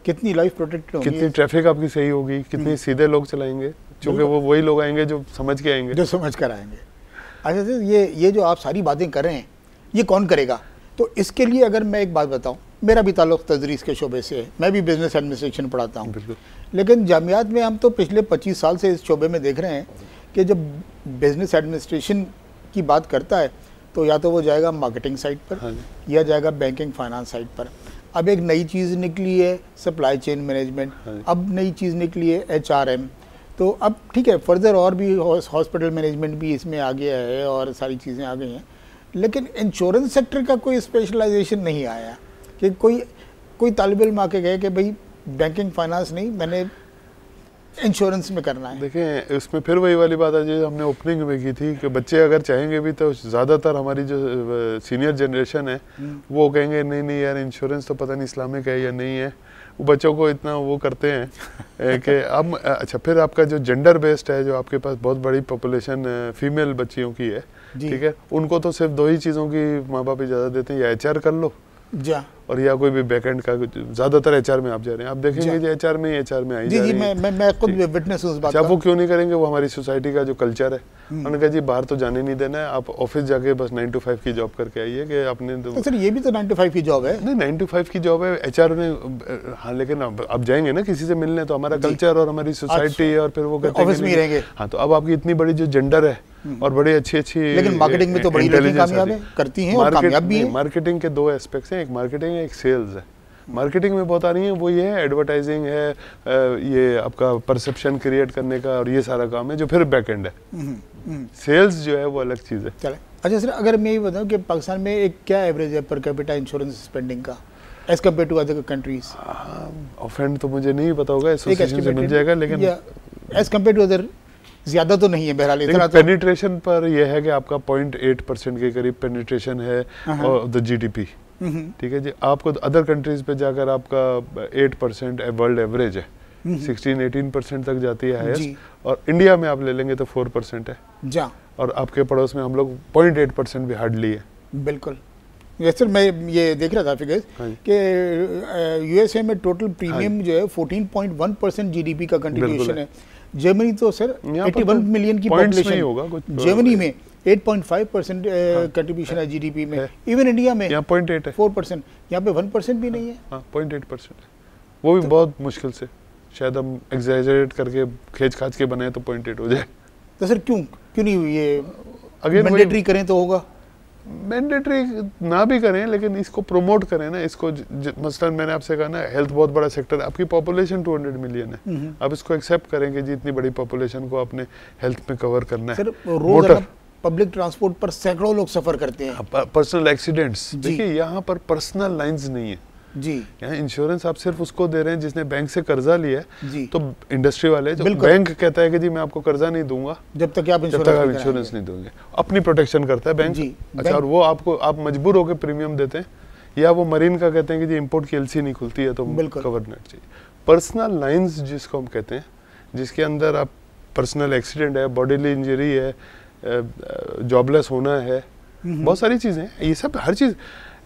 कितनी लाइफ प्रोटेक्ट होगी, कितनी ट्रैफिक आपकी सही होगी, कितने सीधे लोग चलाएंगे, क्योंकि वो वही लोग आएंगे जो समझ के आएंगे, जो समझ कर आएंगे। अच्छा सर, ये जो आप सारी बातें कर रहे हैं ये कौन करेगा? तो इसके लिए अगर मैं एक बात बताऊं, मेरा भी ताल्लुक तदरीस के शोबे से है, मैं भी बिजनेस एडमिनिस्ट्रेशन पढ़ाता हूँ, लेकिन जामियात में हम तो पिछले 25 साल से इस शोबे में देख रहे हैं कि जब बिजनेस एडमिनिस्ट्रेशन की बात करता है तो या तो वो जाएगा मार्केटिंग साइड पर या जाएगा बैंकिंग फाइनेंस साइड पर। अब एक नई चीज़ निकली है सप्लाई चेन मैनेजमेंट, अब नई चीज़ निकली है HRM, तो अब ठीक है फर्दर और भी हॉस्पिटल मैनेजमेंट भी इसमें आ गया है और सारी चीज़ें आ गई हैं, लेकिन इंश्योरेंस सेक्टर का कोई स्पेशलाइजेशन नहीं आया कि कोई तालिब इल्म आके कहे कि भाई बैंकिंग फाइनेंस नहीं, मैंने इंश्योरेंस में करना है। देखें इसमें फिर वही वाली बात है जो हमने ओपनिंग में की थी कि बच्चे अगर चाहेंगे भी तो ज़्यादातर हमारी जो सीनियर जनरेशन है वो कहेंगे नहीं नहीं यार इंश्योरेंस तो पता नहीं इस्लामिक है या नहीं है, वो बच्चों को इतना वो करते हैं कि अब अच्छा फिर आपका जो जेंडर बेस्ड है, जो आपके पास बहुत बड़ी पॉपुलेशन फीमेल बच्चियों की है, ठीक है, उनको तो सिर्फ 2 ही चीज़ों की माँ बाप इजाज़त देते हैं, या HR कर लो जा और या कोई भी बैकएंड का, ज्यादातर HR में आप जा रहे हैं, आप देखेंगे जो HR में आई जी जी मैं खुद विटनेस हूं उस बात का। वो क्यों नहीं करेंगे, वो हमारी सोसाइटी का जो कल्चर है, उन्होंने कहा जी बाहर तो जाने नहीं देना है, आप ऑफिस जाके बस 9 to 5 की जॉब करके आइए कि आपने तो सर ये भी तो 9 to 5 की जॉब है। नहीं 9 to 5 की जॉब है HR ने, हाँ, लेकिन अब जाएंगे ना किसी से मिलने तो हमारा कल्चर और हमारी सोसाइटी और फिर वो ऑफिस में रहेंगे। हाँ, तो अब आपकी इतनी बड़ी जो जेंडर है और बड़ी अच्छी लेकिन मार्केटिंग में तो बड़ी कामयाब करती हैं और कामयाब भी हैं। मार्केटिंग के 2 एस्पेक्ट्स हैं, एक मार्केटिंग है एक सेल्स है। मार्केटिंग में बहुत आ रही है, वो ये है एडवर्टाइजिंग है, ये आपका परसेप्शन क्रिएट करने का और ये सारा काम है जो फिर बैक एंड है। सेल्स जो है वो अलग चीज़ है। चले अच्छा सर, अगर मैं ये बताऊँ कि पाकिस्तान में एक क्या एवरेज है पर कैपिटा इंश्योरेंस स्पेंडिंग का as compare to other countries? Offend तो मुझे नहीं पता होगा, एसोसिएशन से मिल जाएगा, लेकिन एज कम्पेयर टू अदर ज़्यादा तो नहीं है बहरहाल। इतना पेनिट्रेशन पर यह है कि आपका 0.8% के करीब पेनिट्रेशन है द GDP, ठीक है जी। आपको अदर कंट्रीज पे जाकर आपका 8% वर्ल्ड एवरेज है, 16-18% तक जाती है हाईएस्ट, और इंडिया में आप ले लेंगे तो 4% है जा, और आपके पड़ोस में हम लोग 0.8% भी हार्डली है। बिल्कुल। वैसे मैं ये देख रहा था फिगर्स कि USA में टोटल प्रीमियम जो है 14.1% GDP का कंट्रीब्यूशन है। जर्मनी तो सर 81 मिलियन की पॉपुलेशन होगा, जर्मनी में 8.5% कंट्रीब्यूशन है GDP में। इवन इंडिया में यहाँ 0.8 है, 4%, यहाँ पे 1% भी नहीं है। हाँ 0.8% है, वो भी बहुत मुश्किल से शायद हम एग्जैजरेट करके खींच खाच के बनाए तो पॉइंटेड हो जाए। तो सर क्यों नहीं ये अगेन मैंडेटरी करें तो होगा? मैंडेटरी ना भी करें लेकिन इसको प्रमोट करें ना, इसको मसलन मैंने आपसे कहा ना हेल्थ बहुत बड़ा सेक्टर है, आपकी पॉपुलेशन 200 मिलियन है, आप इसको एक्सेप्ट करें कि जी इतनी बड़ी पॉपुलेशन को आपने हेल्थ में कवर करना है। सर रोज पब्लिक ट्रांसपोर्ट पर सैकड़ों लोग सफर करते हैं। पर्सनल एक्सीडेंट्स, देखिए यहाँ पर पर्सनल लाइंस नहीं है जी, यहाँ इंश्योरेंस आप सिर्फ उसको दे रहे हैं जिसने बैंक से कर्जा लिया है जी। तो इंडस्ट्री वाले जो बैंक कहता है कि जी मैं आपको कर्जा नहीं दूंगा जब तक आप इंश्योरेंस नहीं दोगे, अपनी प्रोटेक्शन करता है बैंक। अच्छा, और वो आपको आप मजबूर होकर प्रीमियम देते हैं, या वो मरीन का कहते हैं कि जी इंपोर्ट की एलसी नहीं खुलती है तो कवर नेट चाहिए। पर्सनल लाइंस जिसको हम कहते हैं, जिसके अंदर आप पर्सनल एक्सीडेंट है, बॉडीली इंजरी है, जॉबलेस होना है, बहुत सारी चीजें हैं, ये सब हर चीज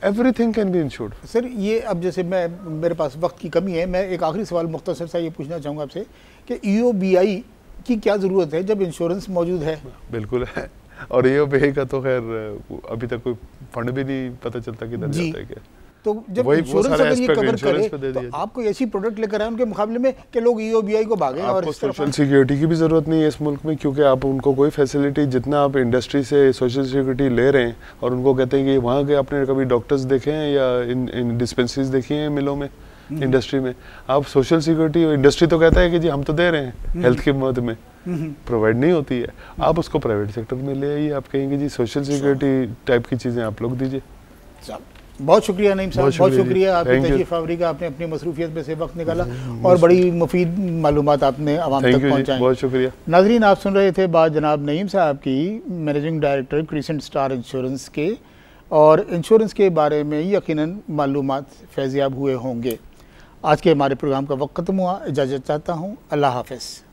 everything can be insured. Sir ये अब जैसे मेरे पास वक्त की कमी है, मैं एक आखिरी सवाल मुख्तसर सा ये पूछना चाहूँगा आपसे कि EOBI की क्या ज़रूरत है जब इंश्योरेंस मौजूद है? बिल्कुल है, और EOBI का तो खैर अभी तक कोई फंड भी नहीं पता चलता किधर जाता है क्या। तो जब इंश्योरेंस अगर ये कवर करे तो आप कोई ऐसी प्रोडक्ट लेकर आए उनके मुकाबले में कि लोग EOBI को भागें। और सोशल सिक्योरिटी की भी जरूरत नहीं है इस मुल्क में, क्योंकि आप उनको कोई फैसिलिटी, जितना आप इंडस्ट्री से सोशल सिक्योरिटी ले रहे हैं और उनको कहते हैं कि वहाँ के आपने कभी डॉक्टर्स देखे हैं या इन डिस्पेंसरीज देखी हैं मिलों में, इंडस्ट्री में, आप सोशल सिक्योरिटी, इंडस्ट्री तो कहता है कि जी हम तो दे रहे हैं हेल्थ के मद में, प्रोवाइड नहीं होती है, आप उसको प्राइवेट सेक्टर में ले आइए, आप कहेंगे जी सोशल सिक्योरिटी टाइप की चीज़ें आप लोग दीजिए। बहुत शुक्रिया नईम साहब, बहुत शुक्रिया आपकी तशरीफ आवरी का, आपने अपनी मसरूफियत में से वक्त निकाला और बड़ी मुफीद मालूमात आपने आवाम तक पहुँचाई। बहुत शुक्रिया। नाजरीन, आप सुन रहे थे बात जनाब नईम साहब की, managing director crescent star insurance के, और इंश्योरेंस के बारे में यकीनन मालूमात फैज़याब हुए होंगे। आज के हमारे प्रोग्राम का वक्त खत्म हुआ, इजाज़त चाहता हूँ, अल्लाह हाफ़िज़।